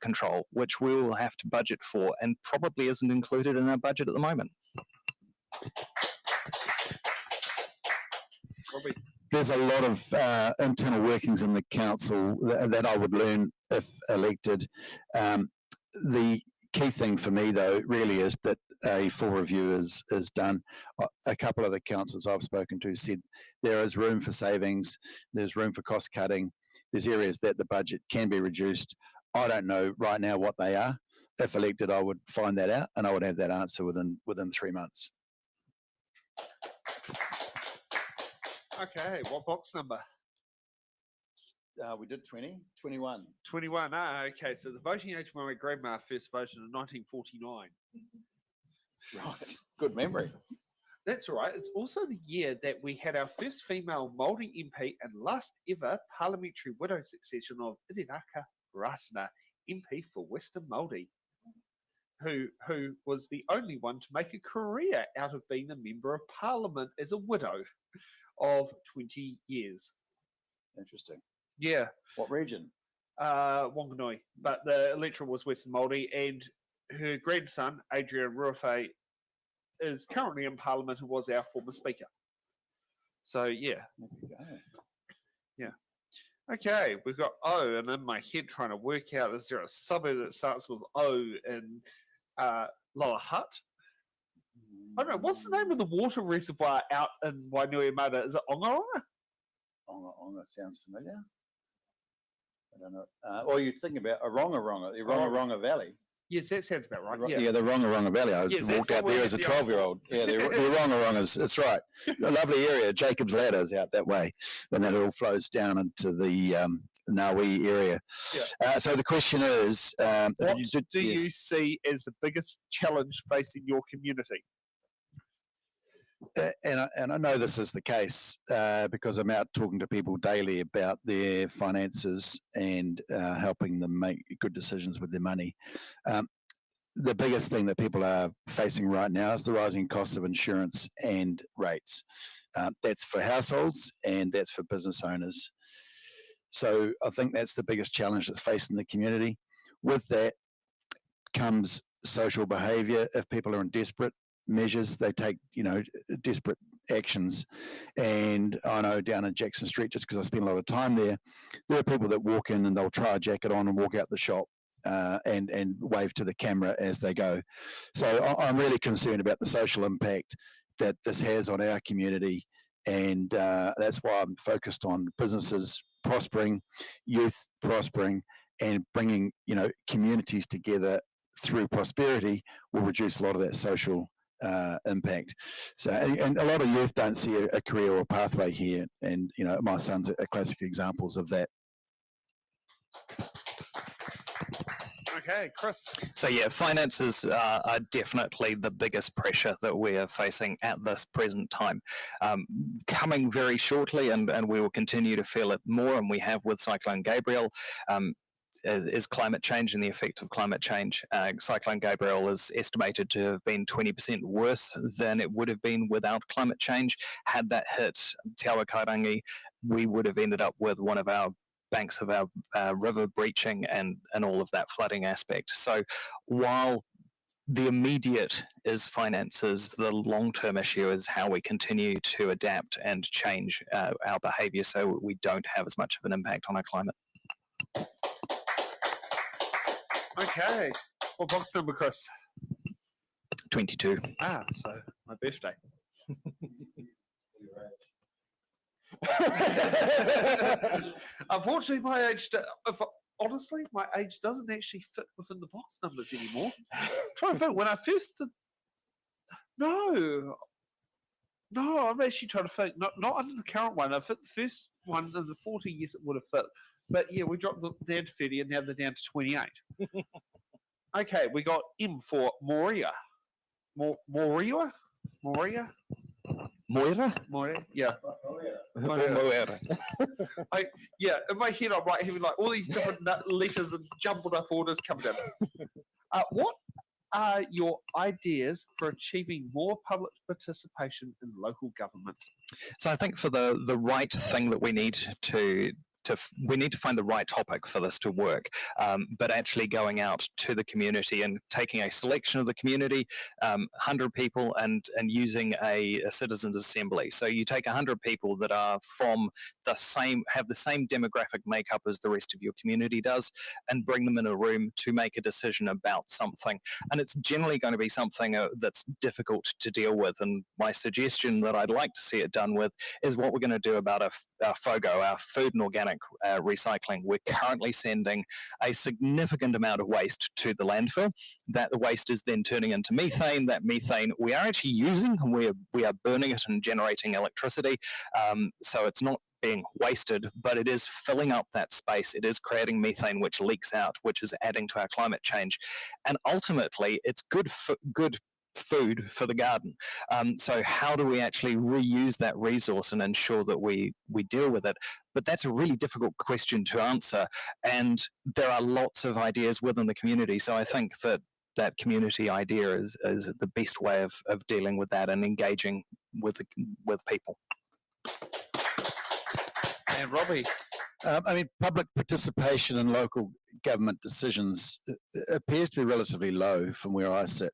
control, which we will have to budget for, and probably isn't included in our budget at the moment. Robbie. There's a lot of internal workings in the council that I would learn if elected. The key thing for me, though, really is that a full review is done. A couple of the councillors I've spoken to said there is room for savings, there's room for cost cutting, there's areas that the budget can be reduced. I don't know right now what they are. If elected, I would find that out, and I would have that answer within 3 months. Okay, what box number? We did 20, 21. 21. Okay. So the voting age when my grandma first voted in 1949. Right. Good memory. That's all right. It's also the year that we had our first female Māori MP and last ever parliamentary widow succession of Iriraka Ratana, MP for Western Māori, who was the only one to make a career out of being a member of parliament as a widow of 20 years. Interesting. Yeah. What region? Wanganui, but the electorate was Western Māori, and her grandson, Adrian Ruafei, is currently in Parliament and was our former Speaker. So, yeah. There we go. Yeah. Okay, we've got O, and in my head trying to work out, is there a suburb that starts with O in Lower Hutt? I don't know, what's the name of the water reservoir out in Wainuiomata? Is it Ongaronga? Onga sounds familiar. I don't know. Or you're thinking about Oronga, the Oronga Valley. Yes, that sounds about right. Yeah. Yeah, the Oronga Valley. I Yes, walked out there as a 12-year-old. Yeah, the Orongas. That's right. A lovely area. Jacob's Ladder is out that way, and then it all flows down into the Ngawi area. Yeah. So the question is, What do you see as the biggest challenge facing your community? And I know this is the case because I'm out talking to people daily about their finances and helping them make good decisions with their money. The biggest thing that people are facing right now is the rising costs of insurance and rates. That's for households and that's for business owners. So I think that's the biggest challenge that's facing the community. With that comes social behaviour. If people are in desperate measures, they take, desperate actions. And I know down in Jackson Street, just because I spend a lot of time there are people that walk in and they'll try a jacket on and walk out the shop and wave to the camera as they go. So I'm really concerned about the social impact that this has on our community, and that's why I'm focused on businesses prospering, youth prospering, and bringing communities together through prosperity will reduce a lot of that social impact. So, and a lot of youth don't see a career or a pathway here, and my sons are classic examples of that. Okay, Chris. So yeah, finances are definitely the biggest pressure that we are facing at this present time. Coming very shortly, and we will continue to feel it more, and we have with Cyclone Gabriel, is climate change and the effect of climate change. Cyclone Gabriel is estimated to have been 20% worse than it would have been without climate change. Had that hit Te Awa Kairangi, we would have ended up with one of our banks of our river breaching and all of that flooding aspect. So while the immediate is finances, the long-term issue is how we continue to adapt and change our behaviour so we don't have as much of an impact on our climate. Okay. What box number, Chris? 22. So my birthday. Unfortunately, my age, honestly, my age doesn't actually fit within the box numbers anymore. Try to think, when I first did, no, I'm actually trying to think, not under the current one. I fit the first one in the 40 years it would have fit. But yeah, we dropped them down to 30 and now they're down to 28. Okay, we got M for Moria. Moria? Moira? Moria? Yeah. Moira. Yeah, in my head, I'm right having like all these different letters and jumbled up orders coming in. What are your ideas for achieving more public participation in local government? So I think for the right thing that we need to we need to find the right topic for this to work, but actually going out to the community and taking a selection of the community, 100 people, and using a citizens assembly. So you take 100 people that are from have the same demographic makeup as the rest of your community does, and bring them in a room to make a decision about something. And it's generally going to be something that's difficult to deal with. And my suggestion that I'd like to see it done with is what we're going to do about our FOGO, our food and organic recycling. We're currently sending a significant amount of waste to the landfill. That waste is then turning into methane. That methane we are actually using, and we are burning it and generating electricity. So it's not being wasted, but it is filling up that space. It is creating methane, which leaks out, which is adding to our climate change. And ultimately, it's good food for the garden. So how do we actually reuse that resource and ensure that we deal with it? But that's a really difficult question to answer. And there are lots of ideas within the community. So I think that community idea is the best way of dealing with that and engaging with people. And Robbie, I mean, public participation in local government decisions appears to be relatively low from where I sit.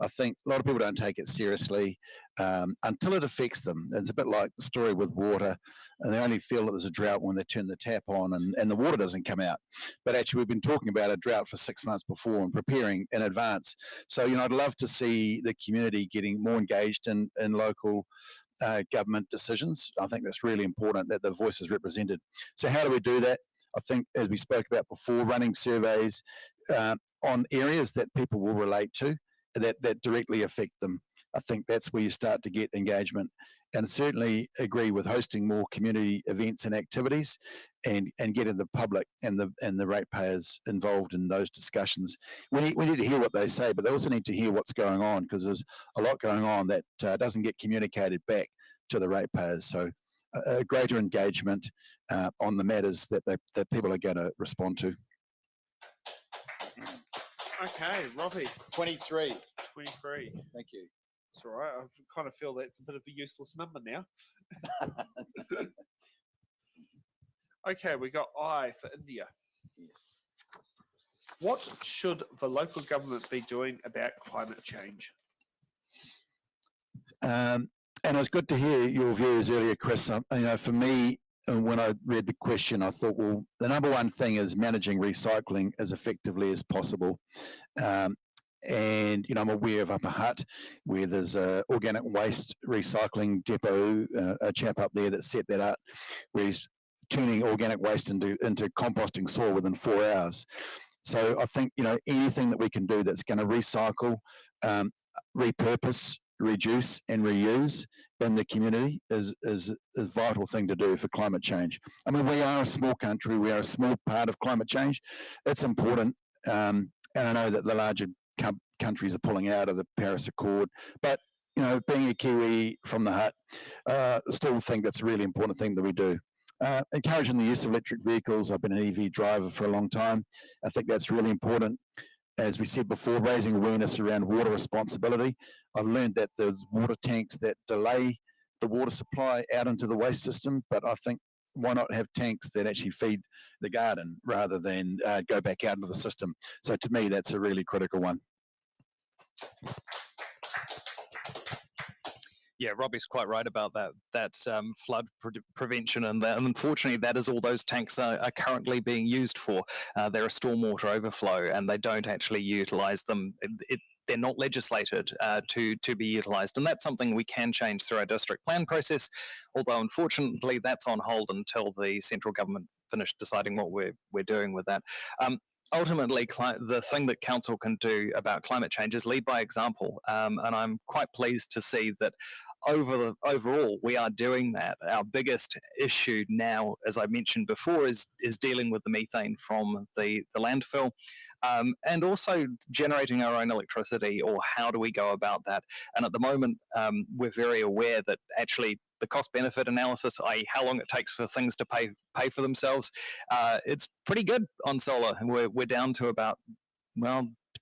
I think a lot of people don't take it seriously until it affects them. It's a bit like the story with water, and they only feel that there's a drought when they turn the tap on and the water doesn't come out. But actually, we've been talking about a drought for 6 months before and preparing in advance. So, I'd love to see the community getting more engaged in local government decisions. I think that's really important that the voice is represented. So how do we do that? I think, as we spoke about before, running surveys on areas that people will relate to, that directly affect them. I think that's where you start to get engagement. And certainly agree with hosting more community events and activities, and getting the public and the ratepayers involved in those discussions. We need to hear what they say, but they also need to hear what's going on, because there's a lot going on that doesn't get communicated back to the ratepayers. So a greater engagement on the matters that people are going to respond to. okay, Robbie, 23. 23. Thank you. It's all right. I kind of feel that's a bit of a useless number now. Okay, we got I for India. Yes. What should the local government be doing about climate change? And it was good to hear your views earlier, Chris. For me, when I read the question, I thought, well, the number one thing is managing recycling as effectively as possible. And I'm aware of Upper Hutt, where there's a organic waste recycling depot, a chap up there that set that up, where he's turning organic waste into composting soil within 4 hours. So I think, anything that we can do that's going to recycle, repurpose, reduce and reuse in the community is a vital thing to do for climate change. I mean, we are a small country. We are a small part of climate change. It's important. And I know that the larger countries are pulling out of the Paris Accord, but being a Kiwi from the Hutt, still think that's a really important thing that we do. Encouraging the use of electric vehicles. I've been an EV driver for a long time. I think that's really important. As we said before, raising awareness around water responsibility. I've learned that there's water tanks that delay the water supply out into the waste system, but I think why not have tanks that actually feed the garden rather than go back out into the system? So to me, that's a really critical one. Yeah, Robbie's quite right about that. That's flood prevention, and unfortunately, that is all those tanks are currently being used for. They're a stormwater overflow, and they don't actually utilise them. They're not legislated to be utilised, and that's something we can change through our district plan process. Although, unfortunately, that's on hold until the central government finish deciding what we're doing with that. Ultimately, the thing that council can do about climate change is lead by example, and I'm quite pleased to see that overall we are doing that. Our biggest issue now, as I mentioned before, is dealing with the methane from the landfill, and also generating our own electricity, or how do we go about that? And at the moment, we're very aware that actually the cost-benefit analysis, i.e. how long it takes for things to pay for themselves, it's pretty good on solar. We're down to about,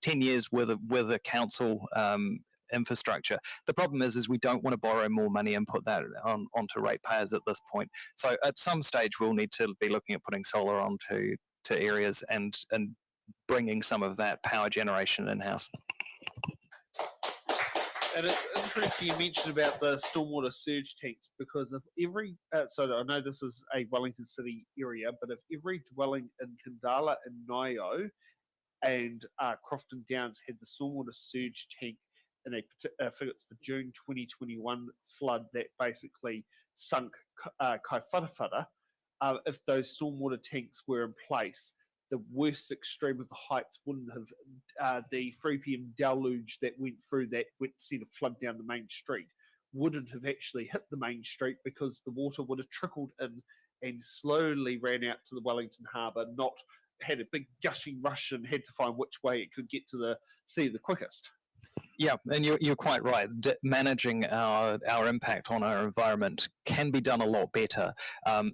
10 years with a council infrastructure. The problem is we don't want to borrow more money and put that onto ratepayers at this point. So at some stage, we'll need to be looking at putting solar onto areas and bringing some of that power generation in-house. And it's interesting you mentioned about the stormwater surge tanks, because if every, so I know this is a Wellington City area, but if every dwelling in Kandala and Nio and Crofton Downs had the stormwater surge tank in I think it's the June 2021 flood that basically sunk Kaiwhatawhata, if those stormwater tanks were in place, the worst extreme of the heights wouldn't have, the 3 p.m. deluge that went through that went to see the flood down the main street wouldn't have actually hit the main street, because the water would have trickled in and slowly ran out to the Wellington Harbour, not had a big gushing rush and had to find which way it could get to the sea the quickest. Yeah, and you're quite right. Managing our impact on our environment can be done a lot better.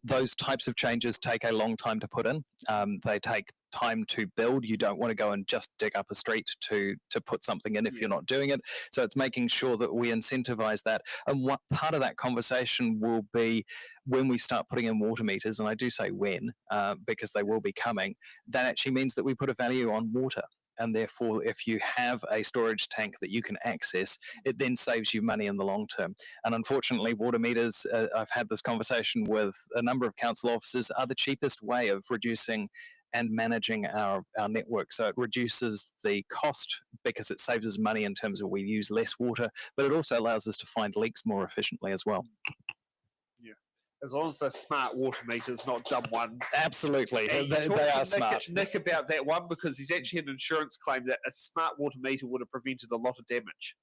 Those types of changes take a long time to put in. They take time to build. You don't want to go and just dig up a street to put something in if you're not doing it. So it's making sure that we incentivize that. And what part of that conversation will be when we start putting in water meters, and I do say when, because they will be coming, that actually means that we put a value on water. And therefore, if you have a storage tank that you can access, it then saves you money in the long term. And unfortunately, water meters, I've had this conversation with a number of council officers, are the cheapest way of reducing and managing our network. So it reduces the cost because it saves us money in terms of we use less water, but it also allows us to find leaks more efficiently as well. As long as they're smart water meters, not dumb ones. Absolutely, And they are smart. Nick about that one, because he's actually had an insurance claim that a smart water meter would have prevented a lot of damage.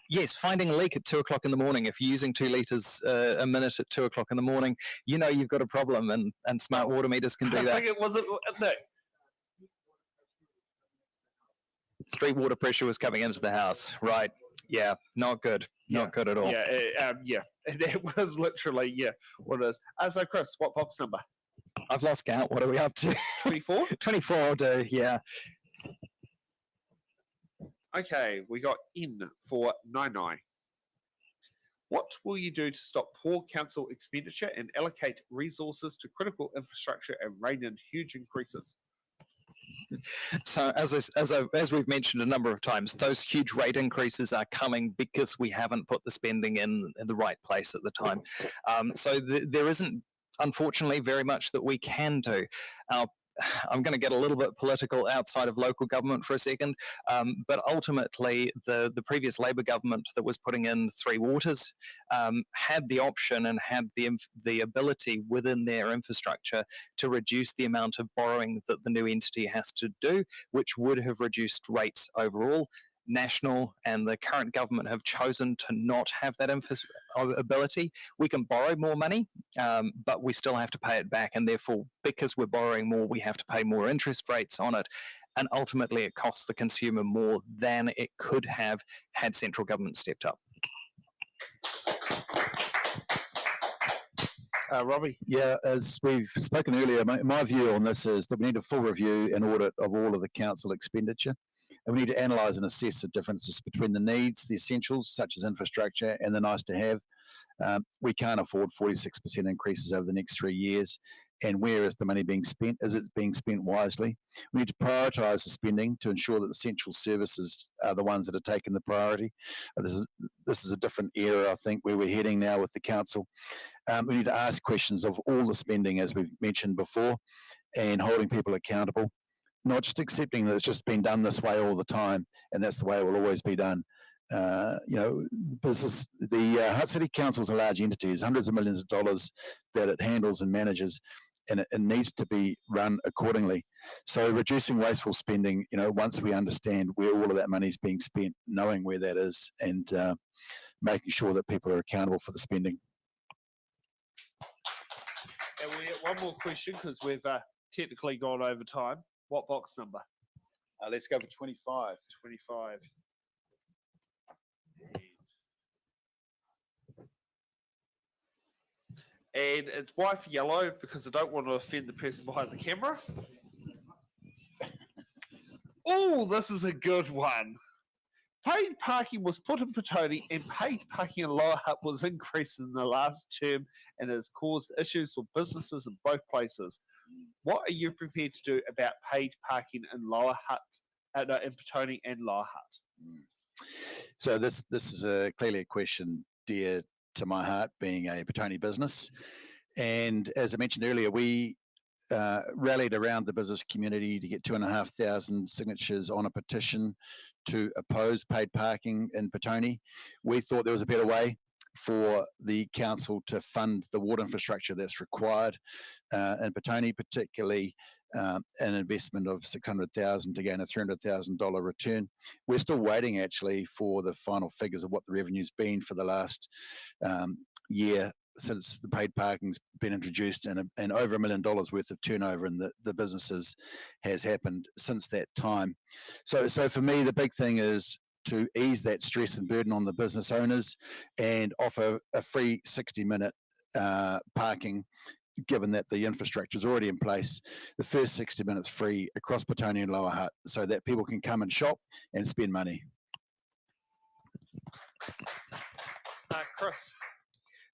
Yes, finding a leak at 2 o'clock in the morning. If you're using 2 litres a minute at 2 o'clock in the morning, you know you've got a problem, and smart water meters can do I that. think it wasn't. No. Street water pressure was coming into the house. Right. Yeah, not good. Not good at all. Yeah. And that was literally, what it is. So, Chris, what box number? I've lost count. What are we up to? 24? 24 will do, yeah. Okay, we got in for 99. What will you do to stop poor council expenditure and allocate resources to critical infrastructure and rein in huge increases? So as we've mentioned a number of times, those huge rate increases are coming because we haven't put the spending in the right place at the time. So there isn't, unfortunately, very much that we can do. I'm going to get a little bit political outside of local government for a second, but ultimately the previous Labor government that was putting in Three Waters had the option and had the ability within their infrastructure to reduce the amount of borrowing that the new entity has to do, which would have reduced rates overall. National and the current government have chosen to not have that ability. We can borrow more money, but we still have to pay it back, and therefore, because we're borrowing more, we have to pay more interest rates on it, and ultimately it costs the consumer more than it could have had central government stepped up. Robbie? Yeah, as we've spoken earlier, my view on this is that we need a full review and audit of all of the council expenditure. And we need to analyse and assess the differences between the needs, the essentials, such as infrastructure, and the nice to have. We can't afford 46% increases over the next 3 years. And where is the money being spent? Is it being spent wisely? We need to prioritise the spending to ensure that the essential services are the ones that are taking the priority. This is a different era, I think, where we're heading now with the council. We need to ask questions of all the spending, as we've mentioned before, and holding people accountable. Not just accepting that it's just been done this way all the time, and that's the way it will always be done. The Hutt City Council is a large entity. There's hundreds of millions of dollars that it handles and manages, and it needs to be run accordingly. So reducing wasteful spending, once we understand where all of that money is being spent, knowing where that is, and making sure that people are accountable for the spending. And we have one more question, because we've technically gone over time. What box number? Let's go for 25. 25. And it's why for yellow, because I don't want to offend the person behind the camera. Oh, this is a good one. Paid parking was put in Petone and paid parking in Lower Hutt was increased in the last term and has caused issues for businesses in both places. What are you prepared to do about paid parking in Lower Hutt, in Petone and Lower Hutt? So this is clearly a question dear to my heart, being a Petone business. And as I mentioned earlier, we rallied around the business community to get 2,500 signatures on a petition to oppose paid parking in Petone. We thought there was a better way for the council to fund the water infrastructure that's required in Petone, particularly an investment of $600,000 to gain a $300,000 return. We're still waiting actually for the final figures of what the revenue's been for the last year since the paid parking's been introduced, and over $1 million worth of turnover in the businesses has happened since that time. So for me, the big thing is to ease that stress and burden on the business owners and offer a free 60-minute parking, given that the infrastructure is already in place. The first 60 minutes free across Petone and Lower Hutt, so that people can come and shop and spend money. Chris.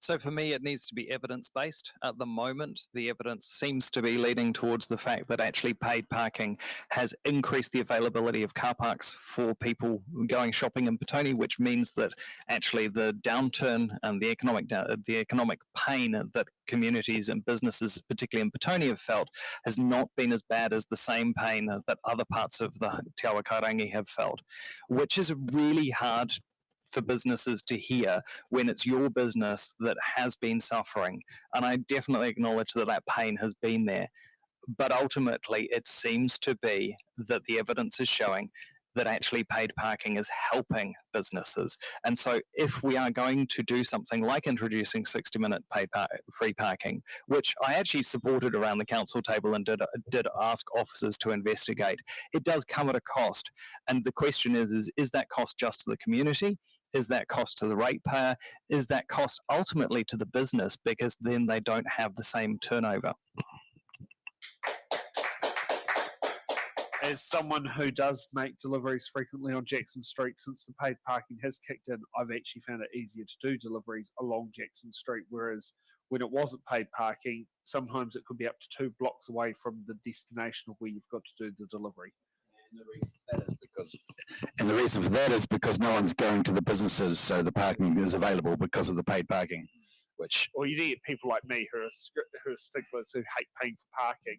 So for me, it needs to be evidence-based. At the moment, the evidence seems to be leading towards the fact that actually paid parking has increased the availability of car parks for people going shopping in Petone, which means that actually the downturn and the economic pain that communities and businesses, particularly in Petone, have felt has not been as bad as the same pain that other parts of the Te Awa Karangi have felt, which is really hard for businesses to hear when it's your business that has been suffering. And I definitely acknowledge that that pain has been there. But ultimately, it seems to be that the evidence is showing that actually paid parking is helping businesses. And so if we are going to do something like introducing 60-minute free parking, which I actually supported around the council table and did ask officers to investigate, it does come at a cost. And the question is that cost just to the community? Is that cost to the ratepayer? Is that cost ultimately to the business, because then they don't have the same turnover? As someone who does make deliveries frequently on Jackson Street, since the paid parking has kicked in, I've actually found it easier to do deliveries along Jackson Street, whereas when it wasn't paid parking, sometimes it could be up to 2 blocks away from the destination of where you've got to do the delivery. And the reason for that is because no one's going to the businesses, so the parking is available because of the paid parking. Or you get people like me who are sticklers who hate paying for parking,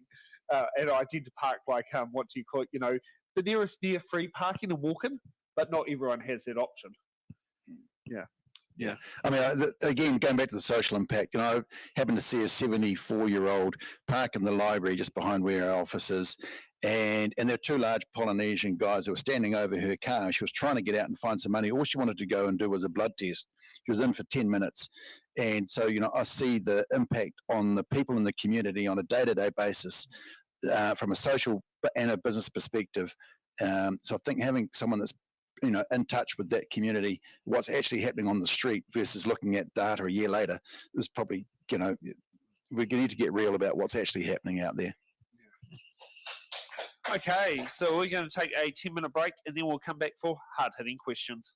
and I tend to park like what do you call it? You know, the nearest near free parking and walk-in, but not everyone has that option. Yeah. I mean, again, going back to the social impact, I happened to see a 74-year-old park in the library just behind where our office is, and there were 2 large Polynesian guys who were standing over her car. She was trying to get out and find some money. All she wanted to go and do was a blood test. She was in for 10 minutes. And so, I see the impact on the people in the community on a day-to-day basis from a social and a business perspective. So I think having someone that's in touch with that community, what's actually happening on the street versus looking at data a year later, is probably, we need to get real about what's actually happening out there. Okay, so we're going to take a 10-minute break, and then we'll come back for hard-hitting questions.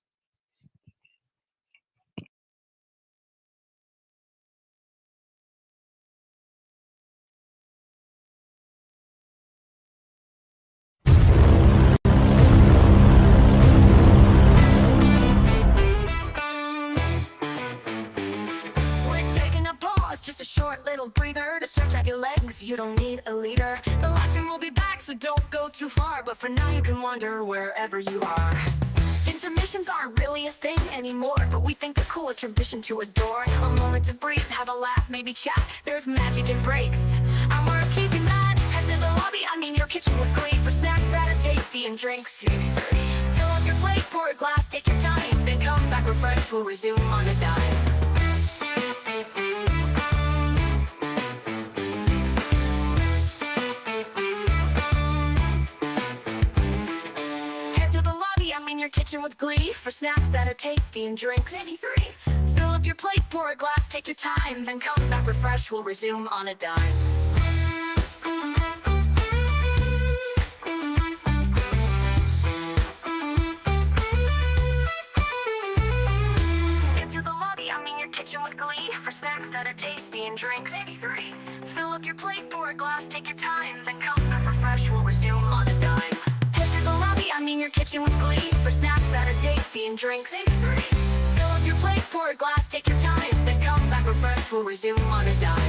Just a short little breather to stretch out your legs. You don't need a leader. The live stream will be back, so don't go too far. But for now, you can wander wherever you are. Intermissions aren't really a thing anymore, but we think they're cool, a tradition to adore. A moment to breathe, have a laugh, maybe chat. There's magic in breaks, and we're keeping that. Head to the lobby, your kitchen with glee, for snacks that are tasty and drinks. Fill up your plate, pour a glass, take your time, then come back refreshed. We'll resume on a dime. Your kitchen with glee, for snacks that are tasty and drinks. Maybe 3. Fill up your plate, pour a glass, take your time, then come back refreshed. We'll resume on a dime. for snacks that are tasty and drinks. Maybe 3. Fill up your plate, pour a glass, take your time, then come back refreshed, we'll resume on a dime. Head to the lobby, I mean your kitchen with glee, for snacks that are tasty and drinks. Maybe 3. Fill up your plate, pour a glass, take your time, then come back refreshed, we'll resume on a dime.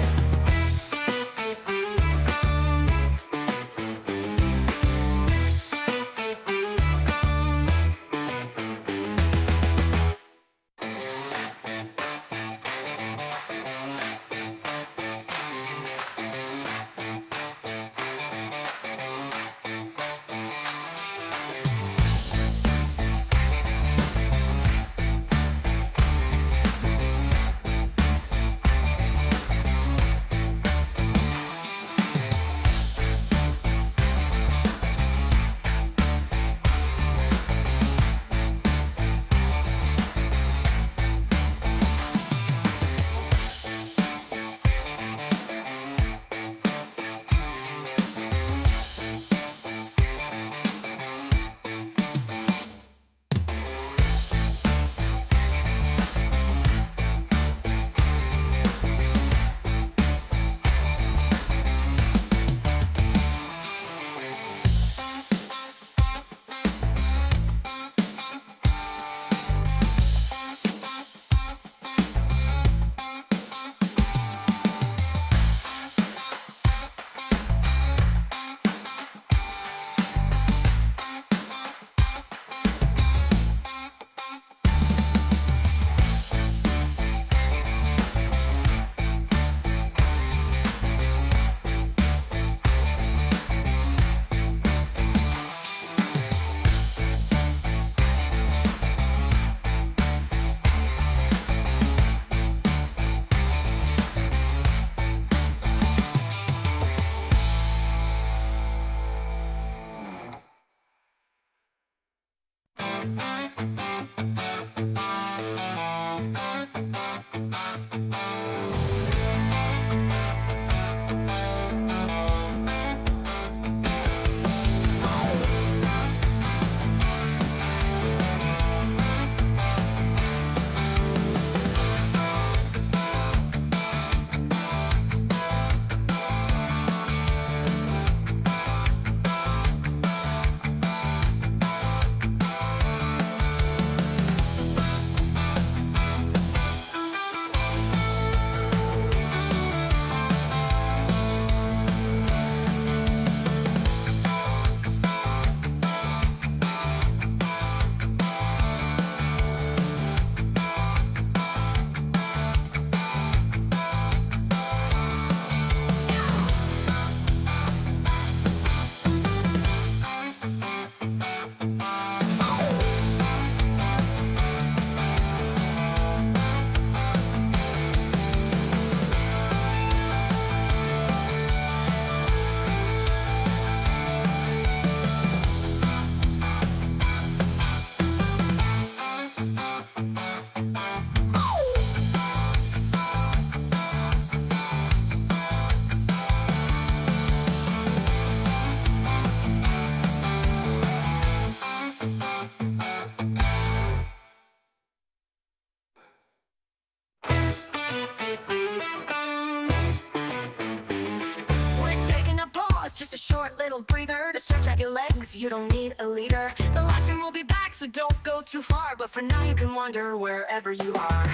Just a short little breather to stretch out your legs, you don't need a leader. The live stream will be back, so don't go too far, but for now you can wander wherever you are.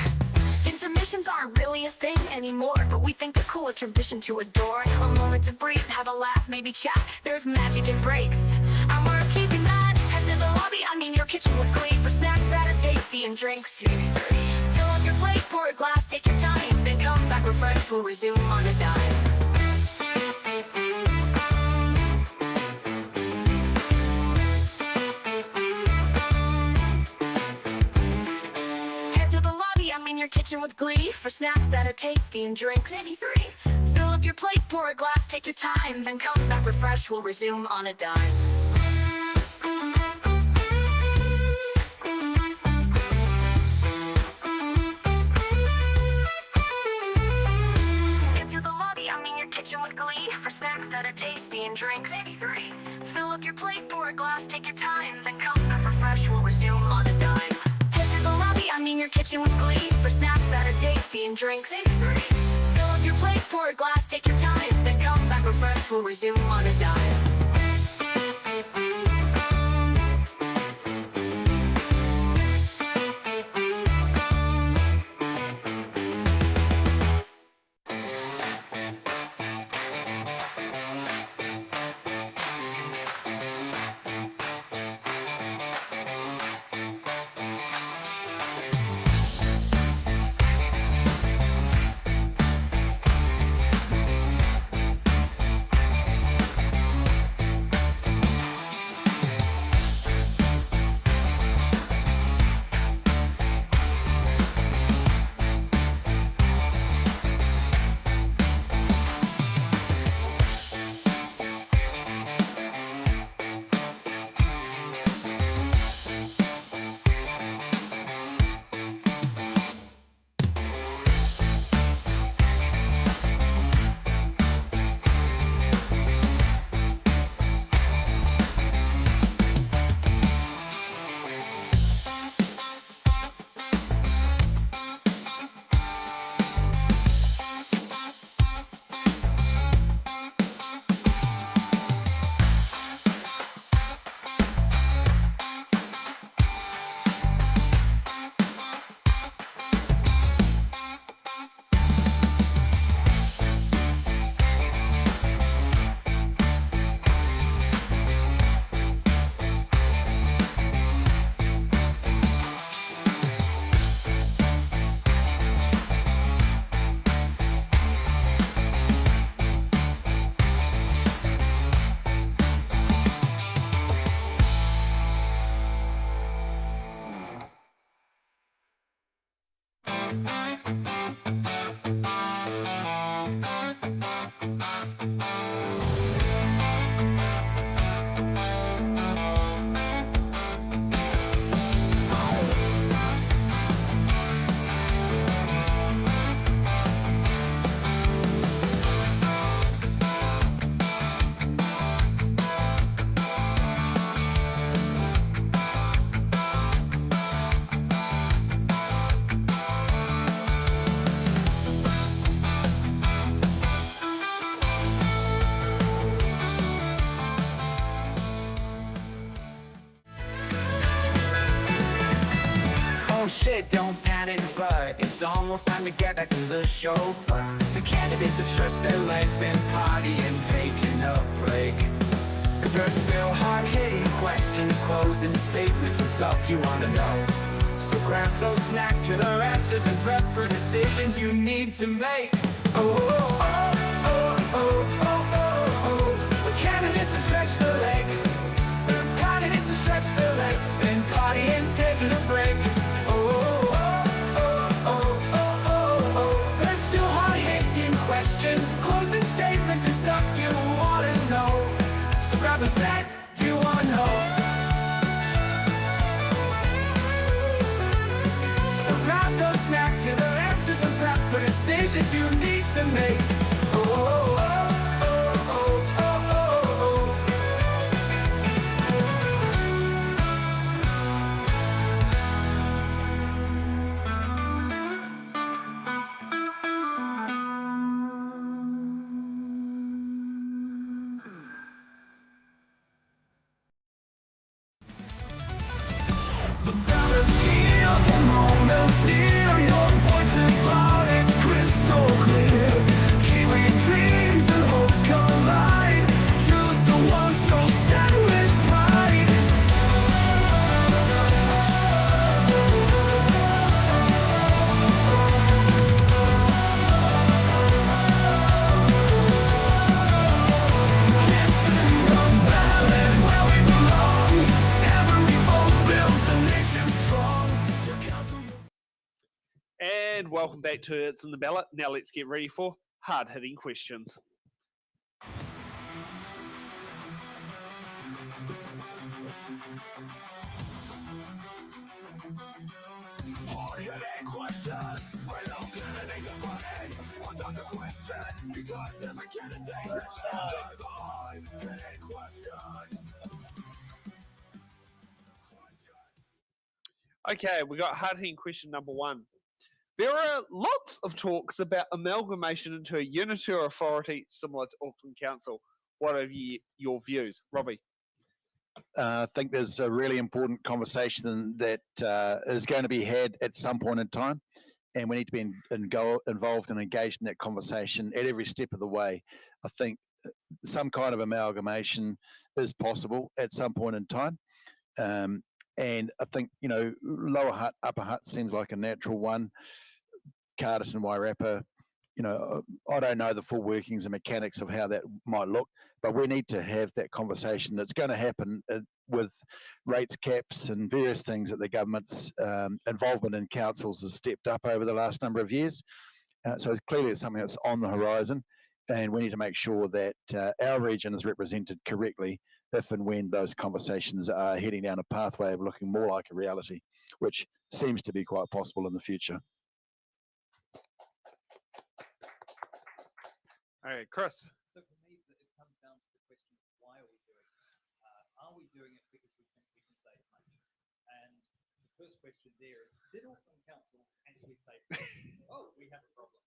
Intermissions aren't really a thing anymore, but we think they're cool, a tradition to adore. A moment to breathe, have a laugh, maybe chat, there's magic in breaks, and we're keeping that. Head to the lobby, I mean your kitchen with glee, for snacks that are tasty and drinks. Fill up your plate, pour a glass, take your time, then come back refreshed, we'll resume on a dime. Your kitchen with glee, for snacks that are tasty and drinks. Maybe 3. Fill up your plate, pour a glass, take your time, then come back refreshed, we'll resume on a dime. Into the lobby, I mean your kitchen with glee, for snacks that are tasty and drinks. Maybe 3. Fill up your plate, pour a glass, take your time, then come back refreshed, we'll resume on a dime. Head to the lobby, I mean your kitchen with glee for snacks that are tasty and drinks. Fill up your plate, pour a glass, take your time, then come back refreshed. We'll resume on a dime. Oh shit, don't panic, but it's almost time to get back to the show. The candidates have stretched their legs, been partying, taking a break. There's still hard-hitting questions, closing statements and stuff you wanna know. So grab those snacks for their answers and prep for decisions you need to make. Oh, oh, oh, oh, oh, oh, oh, oh. The candidates have stretched their leg. The candidates have stretched their legs, been partying, taking a break. Closing statements and stuff you wanna know. So grab the snack you wanna know. So grab those snacks and their answers and prep for decisions you need to make. Oh, oh, oh, oh, oh, oh, oh, oh. The ballot's here, the moment's near. Your voice is loud, it's crystal clear. Kiwi dreams and hopes collide. Choose the ones who'll stand with pride. Kelson, the ballot where we belong. Every vote builds a nation strong. Your council, And welcome back to It's in the Ballot. Now let's get ready for hard-hitting questions. hard-hitting questions. We don't get any different. What does a question? Because every candidate is standing behind hard-hitting questions. Okay, we got Hutt in question number 1. There are lots of talks about amalgamation into a unitary authority similar to Auckland Council. What are your views, Robbie? I think there's a really important conversation that is going to be had at some point in time, and we need to be involved and engaged in that conversation at every step of the way. I think some kind of amalgamation is possible at some point in time. And I think, Lower Hutt, Upper Hutt seems like a natural one. Cardiff and Wairarapa, I don't know the full workings and mechanics of how that might look, but we need to have that conversation. That's going to happen with rates caps and various things that the government's involvement in councils has stepped up over the last number of years. So clearly it's something that's on the horizon, and we need to make sure that our region is represented correctly if and when those conversations are heading down a pathway of looking more like a reality, which seems to be quite possible in the future. Okay, Chris. So for me, it comes down to the question of why are we doing this? Are we doing it because we think we can save money? And the first question there is, did Auckland Council actually save money? Oh, we have a problem.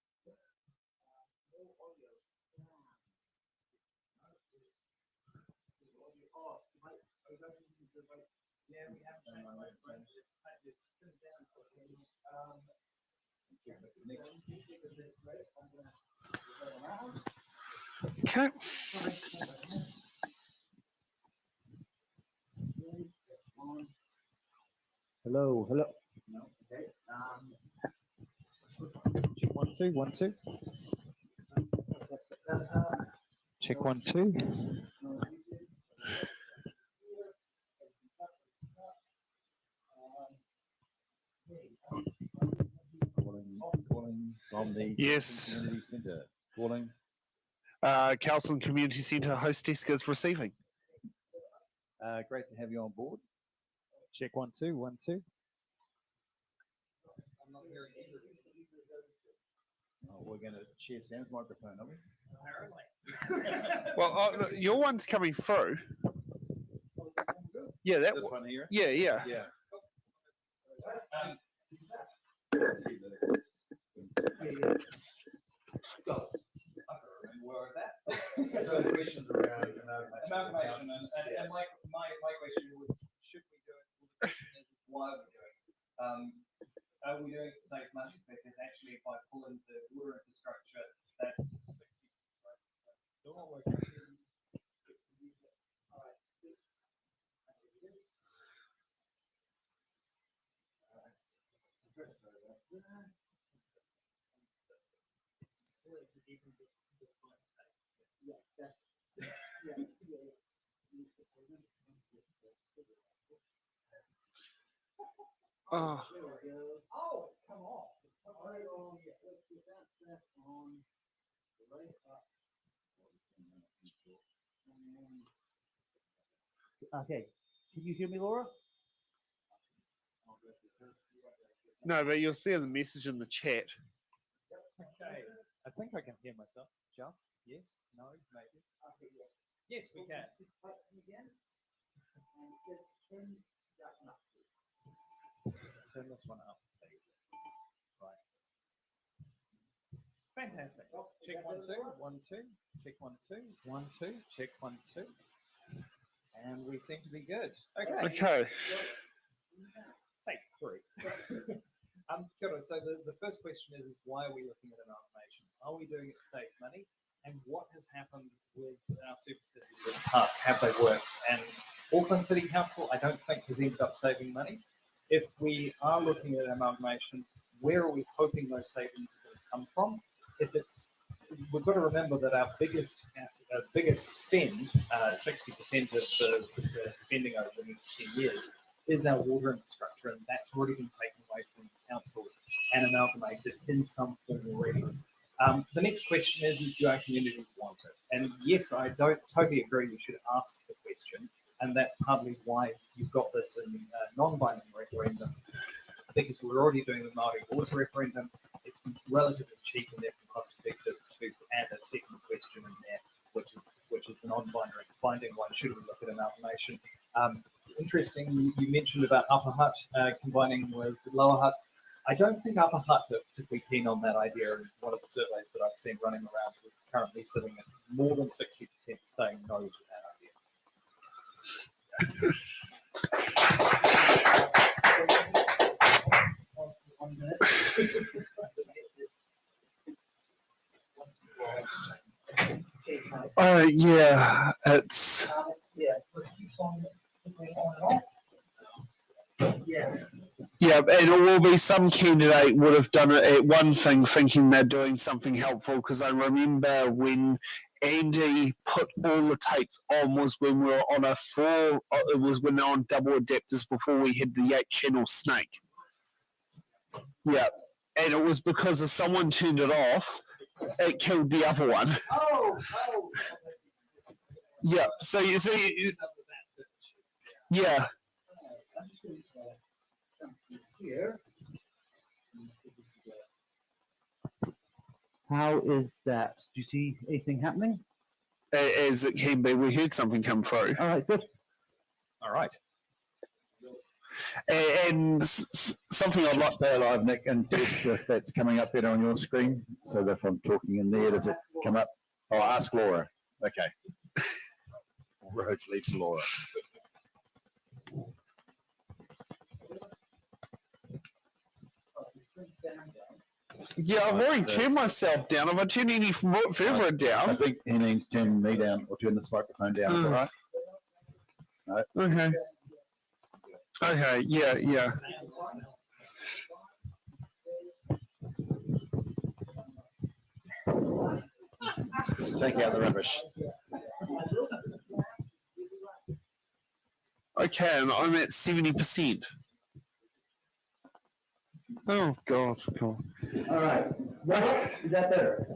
Yeah, we have changed microphones. It's turned down Okay. Hello. No, okay. Check 1 2 1 2. Check 1 2. Calling from the Yes. Kelson Community Centre. Calling. Kelson Community Centre host desk is receiving. Great to have you on board. Check 1 2 1 2. I'm not hearing either. Oh, we're going to share Sam's microphone, are we? Apparently. Well, your one's coming through. Yeah, that This one. one here? Yeah. Yeah. Let's see that it is. Go. I can't remember where I was at. So the questions around Amalgamation, and my question was, should we do it? Well, the question is why are we doing it? Are we doing it to save money? Because actually, if I pull in the water infrastructure, that's 60. Still not working. Oh, Oh, it's come off. All right, yeah, let's get that on the right up. Okay, can you hear me, Laura? no, but you'll see the message in the chat. Okay. I think I can hear myself. Just yes, no, maybe. Okay, yes. Yes, we can. Again. And just turn that up. Turn this one up, please. Right. Fantastic. Check 1 2 1 2. Check 1 2 1 2. Check 1 2. And we seem to be good. Okay. Okay. Take 3. Kia ora. So the first question is why are we looking at amalgamation? Are we doing it to save money? And what has happened with our super cities in the past? Have they worked? And Auckland City Council, I don't think has ended up saving money. If we are looking at amalgamation, where are we hoping those savings are going to come from? If it's, we've got to remember that our biggest spend, 60% of the spending over the next 10 years, is our water infrastructure, and that's already been taken away from councils and amalgamated in some form already. The next question is do our communities want it? And yes, I don't totally agree we should ask the question, and that's partly why you've got this in non-binding referendum, because we're already doing the Māori water referendum. It's relatively cheap and therefore cost-effective to add a second question in there, which is the non-binding one. Should we look at amalgamation? interesting. You mentioned about Upper Hutt combining with Lower Hutt. I don't think Upper Hutt are particularly keen on that idea. And one of the surveys that I've seen running around is currently sitting at more than 60% saying no to that idea. Yeah, it's Yeah, but it keeps on going on and off. Yeah. yeah, and it will be some candidate would have done it at one thing, thinking they're doing something helpful. Because I remember when Andy put all the tapes on was when we were on a four. It was when they were on double adapters before we had the 8-channel snake. Yeah, and it was because if someone turned it off, it killed the other one. Oh. Yeah, so you see, yeah, I'm just going to jump here. How is that? Do you see anything happening? as it can be. We heard something come through. All right, good. All right. And something I'd like Stay alive, Nick, and test if that's coming up better on your screen. So that if I'm talking in there, does it come up? Oh, ask Laura. Okay. Roads lead to Laura. Yeah, I've already turned myself down. If I turn any further I down. think he needs to turn me down or turn this microphone down. Is that right? Okay. Okay, yeah. Take out the rubbish. Okay, and I'm at 70%. Oh, God. All right. Well, is that better?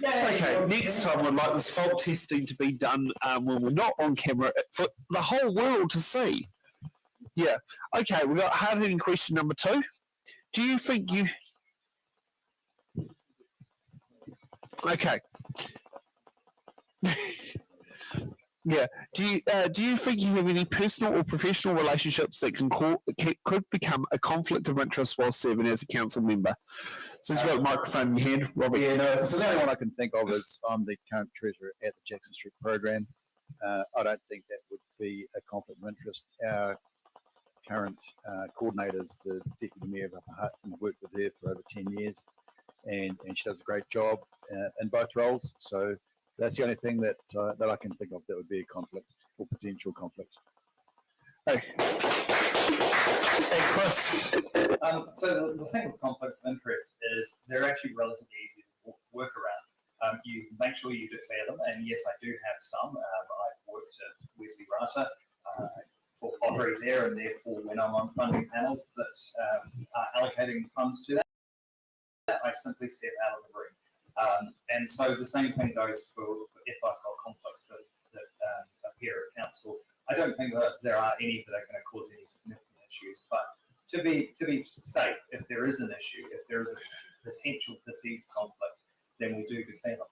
Okay, next time I'd like this fault testing to be done when we're not on camera for the whole world to see. Yeah. Okay, we got hard-hitting question number 2. Do you think you... Okay. Yeah. Do you think you have any personal or professional relationships that could become a conflict of interest while serving as a council member? So you've got a microphone in your hand, Robert. Yeah, no, so the only one I can think of is I'm the current treasurer at the Jackson Street program. I don't think that would be a conflict of interest. Our current coordinator is the deputy mayor of Upper Hutt, and I've worked with her for over 10 years, and she does a great job in both roles. So that's the only thing that that I can think of that would be a conflict or potential conflict. Hey. Hey, Chris. So the thing with conflicts of interest is they're actually relatively easy to work around. You make sure you declare them, and yes, I do have some. I've worked at Wesley Rata for pottery there, and therefore when I'm on funding panels that are allocating funds to that, I simply step out of the room. And so the same thing goes for if I've got conflicts that appear at council. I don't think that there are any that are going to cause any significant issues, but to be safe, if there is an issue, if there is a potential perceived conflict, then we do declare them.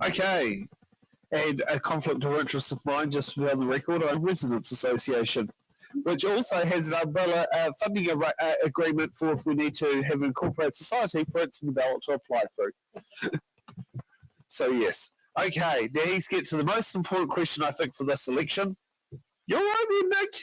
Okay. And a conflict of interest of mine, just to be on the record, a residents association, which also has an umbrella funding agreement for if we need to have an incorporated society for its ballot to apply through. So yes. Okay, now let's get to the most important question I think for this election. You're right there, Nick.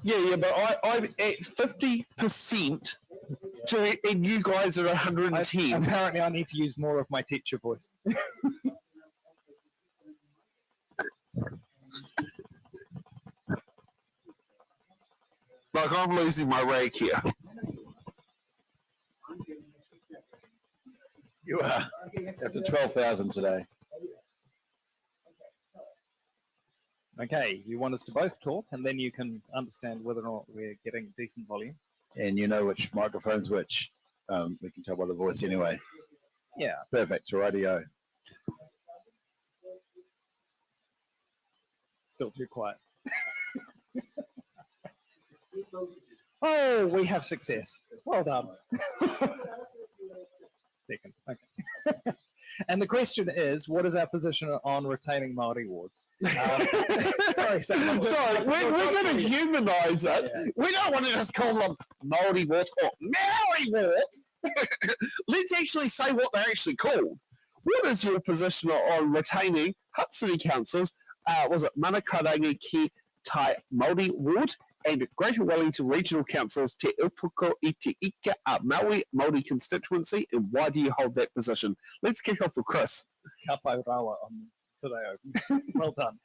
Yeah, but I'm at 50% and you guys are 110. Apparently, I need to use more of my teacher voice. Like I'm losing my rag here. You are after 12,000 today. Okay, you want us to both talk, and then you can understand whether or not we're getting decent volume. And you know which microphone's which. We can tell by the voice anyway. Yeah. Perfect. Rightio. Still too quiet. Oh, we have success. Well done. Second. Okay. And the question is, what is our position on retaining Māori wards? Sorry, Sam. Sorry, we're going to humanise it. Yeah. We don't want to just call them Māori wards or Maori wards. Let's actually say what they're actually called. What is your position on retaining Hutt City Council's, was it Manakarangi Ki Tai Māori Ward and Greater Wellington Regional Council's Te Upoko I Te Ika a Maui Māori constituency, and why do you hold that position? Let's kick off with Chris. Ka pai rawa on today. Well done.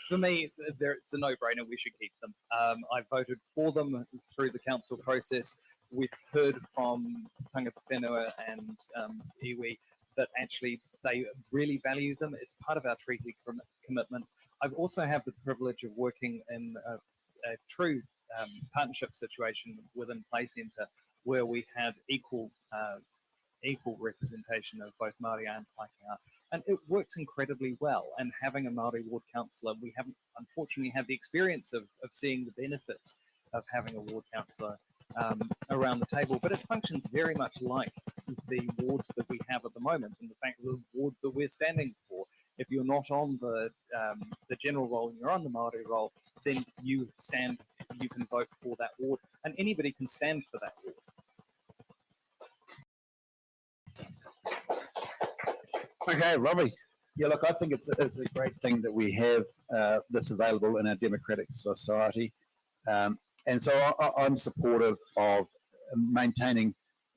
For me, it's a no-brainer. We should keep them. I voted for them through the council process. We've heard from Tangata Whenua and iwi that actually they really value them. It's part of our treaty commitment. I've also had the privilege of working in a true partnership situation within Play Centre where we had equal representation of both Māori and Pakeha. And it works incredibly well. And having a Māori ward councillor, we haven't unfortunately had the experience of seeing the benefits of having a ward councillor around the table, but it functions very much like the wards that we have at the moment, and the fact the ward that we're standing for. If you're not on the general role and you're on the Māori role, then you can vote for that ward, and anybody can stand for that ward. Okay, Robbie. Yeah, look, I think it's a great thing that we have this available in our democratic society. And so I'm supportive of maintaining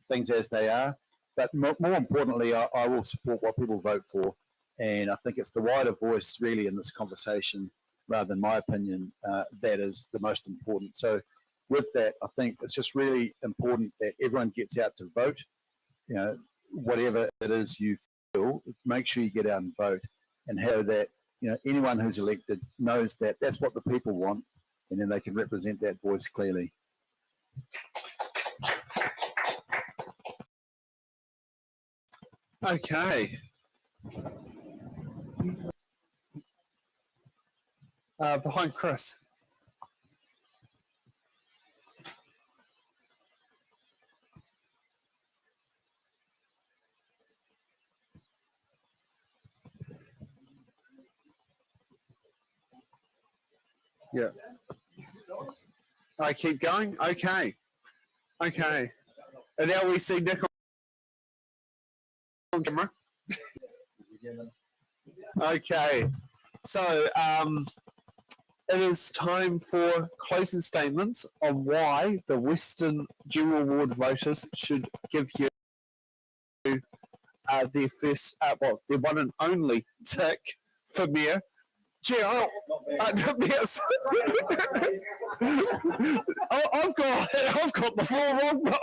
things as they are. But more importantly, I will support what people vote for. And I think it's the wider voice really in this conversation, rather than my opinion, that is the most important. So with that, I think it's just really important that everyone gets out to vote. You know, whatever it is you feel, make sure you get out and vote, and have that, you know, anyone who's elected knows that that's what the people want, and then they can represent that voice clearly. Okay. Behind Chris. Yeah. I keep going? Okay. Okay. And now we see Nick on camera. Okay. So it is time for closing statements on why the Western General Ward voters should give you their first, their one and only tick for mayor. Gee, I've got the floor wrong, but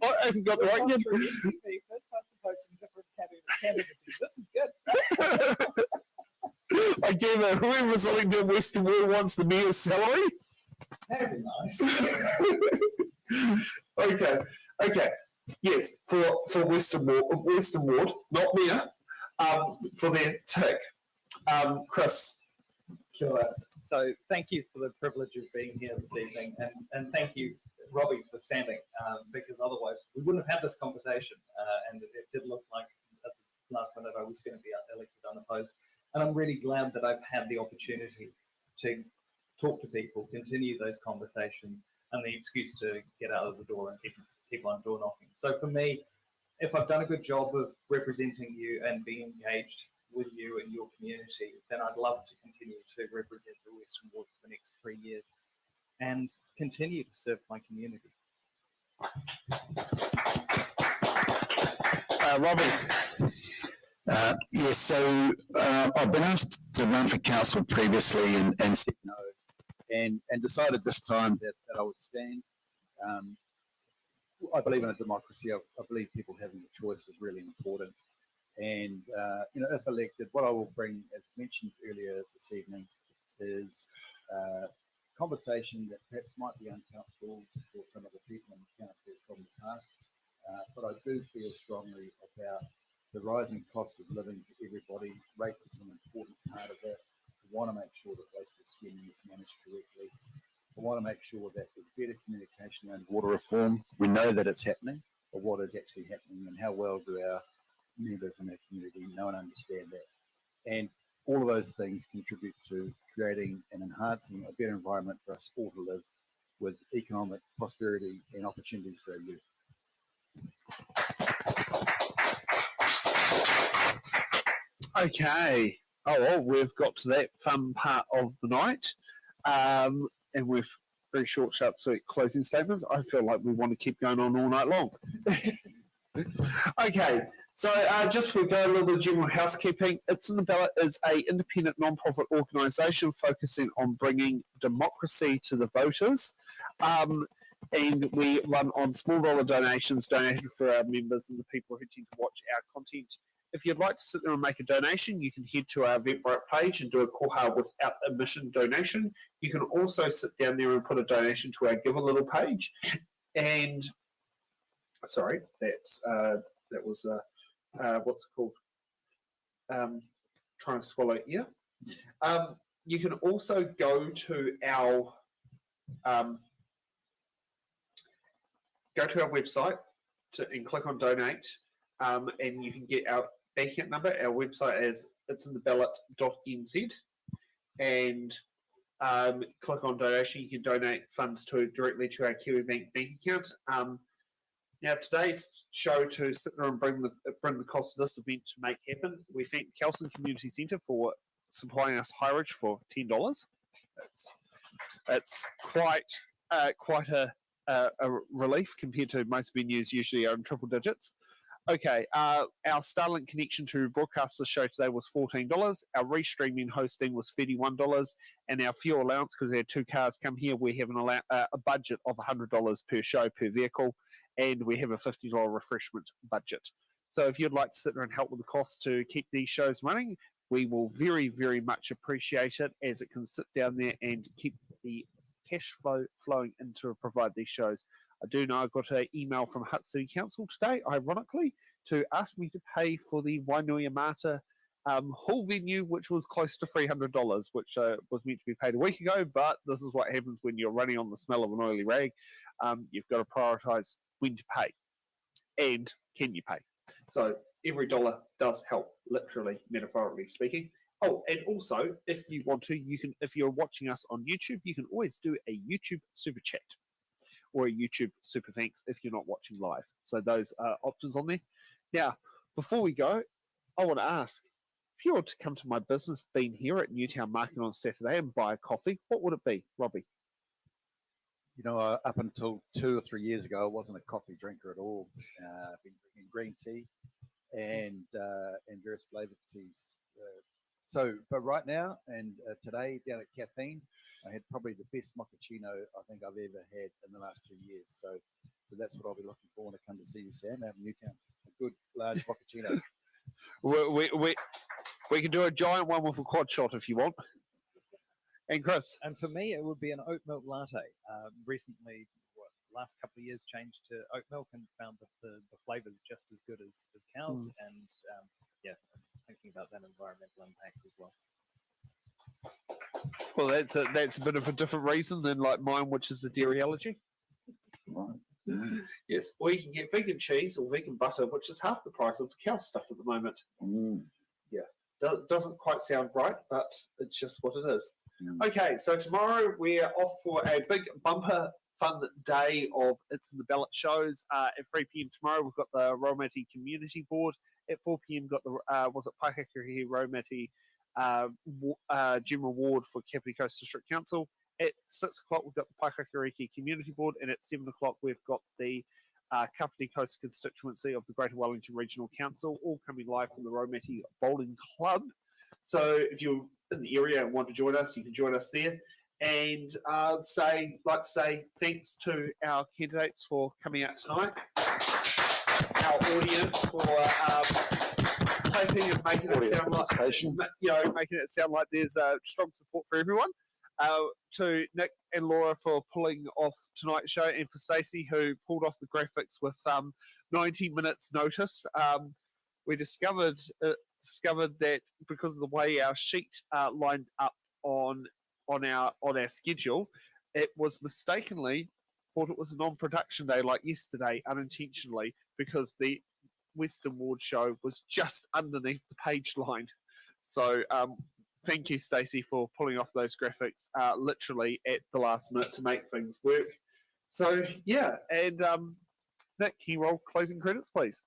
I haven't got the right one. First past the post in different candidacy. This is good. I gave it, whoever's elected Western Ward wants the mayor's salary. That'd be nice. Okay. Yes, for Western Ward, not mayor, for their tick. Chris. Sure. So thank you for the privilege of being here this evening, and thank you, Robbie, for standing, because otherwise we wouldn't have had this conversation, and it did look like at the last minute I was going to be elected unopposed. And I'm really glad that I've had the opportunity to talk to people, continue those conversations, and the excuse to get out of the door and keep on door knocking. So for me, if I've done a good job of representing you and being engaged with you and your community, then I'd love to continue to represent the Western Ward for the next 3 years and continue to serve my community. Robbie. Yes, so I've been asked to run for council previously and said no, and decided this time that I would stand. I believe in a democracy. I believe people having a choice is really important. And, you know, if elected, what I will bring, as mentioned earlier this evening, is conversation that perhaps might be uncomfortable for some of the people in the council from the past. But I do feel strongly about the rising costs of living for everybody. Rates is an important part of that. We want to make sure that wasteful spending is managed correctly. sure that there's better communication around water reform. We know that it's happening, but what is actually happening and how well do our members in our community know and understand that. And all of those things contribute to creating and enhancing a better environment for us all to live with economic prosperity and opportunities for our youth. Okay. Oh, well, we've got to that fun part of the night. And we've very short, sharp, sweet closing statements. I feel like we want to keep going on all night long. Okay. So just before we go, a little bit of general housekeeping. It's in the Ballot is an independent non-profit organisation focusing on bringing democracy to the voters. And we run on small dollar donations donated for our members and the people who tend to watch our content. If you'd like to sit there and make a donation, you can head to our Eventbrite page and do a koha without admission donation. You can also sit down there and put a donation to our Give a Little page. And sorry, that was what's it called? Trying to swallow ear. You can also go to our website and click on donate, and you can get our bank account number. Our website is itsintheballot.nz, and click on donation. You can donate funds directly to our Kiwi Bank account. Now, today's show to sit there and bring the cost of this event to make happen. We thank Kelson Community Centre for supplying us highridge for $10. It's quite a relief compared to most venues usually are in triple digits. Okay, our Starlink connection to broadcast the show today was $14. Our restreaming hosting was $31, and our fuel allowance, because we had 2 cars come here, we have a budget of $100 per show per vehicle, and we have a $50 refreshment budget. So if you'd like to sit there and help with the costs to keep these shows running, we will very, very much appreciate it, as it can sit down there and keep the cash flow flowing in to provide these shows. I do know I got an email from Hutt City Council today, ironically, to ask me to pay for the Wainui Mata hall venue, which was close to $300, which was meant to be paid a week ago, but this is what happens when you're running on the smell of an oily rag. You've got to prioritise when to pay and can you pay. So every dollar does help, literally, metaphorically speaking. Oh, and also, if you want to, you can. If you're watching us on YouTube, you can always do a YouTube super chat or a YouTube super thanks if you're not watching live. So those are options on there. Now, before we go, I want to ask, if you were to come to my business, being here at Newtown Market on Saturday and buy a coffee, what would it be, Robbie? You know, up until 2 or 3 years ago, I wasn't a coffee drinker at all. I've been drinking green tea and various flavoured teas. But right now and today down at Caffeine, I had probably the best mochaccino I think I've ever had in the last 2 years. So that's what I'll be looking for when I come to see you, Sam, out in Newtown. A good large mochaccino. We can do a giant one with a quad shot if you want. And Chris? And for me, it would be an oat milk latte. Recently, last couple of years, changed to oat milk and found that the flavour is just as good as cows. And thinking about that environmental impact as well. Well, that's a bit of a different reason than like mine, which is the dairy allergy. Yes, or you can get vegan cheese or vegan butter, which is half the price of the cow stuff at the moment. Yeah, doesn't quite sound right, but it's just what it is. Okay, so tomorrow we're off for a big bumper fun day of It's in the Ballot shows. At 3 p.m. tomorrow, we've got the Raumati Community Board. At 4 p.m, got the Paihakiri Raumati General Ward for Kapiti Coast District Council. At 6 o'clock, we've got the Paihakiri Community Board, and at 7 o'clock, we've got the Kapiti Coast constituency of the Greater Wellington Regional Council, all coming live from the Raumati Bowling Club. So if you're in the area and want to join us, you can join us there. And I'd like to say thanks to our candidates for coming out tonight, our audience for clapping and making it sound like there's strong support for everyone. To Nick and Laura for pulling off tonight's show, and for Stacey who pulled off the graphics with 90 minutes notice. We discovered that because of the way our sheet lined up on our schedule, it was mistakenly thought it was a non-production day like yesterday unintentionally because the Western Ward show was just underneath the page line. So thank you, Stacey, for pulling off those graphics literally at the last minute to make things work. So yeah, and Nick, can you roll closing credits, please?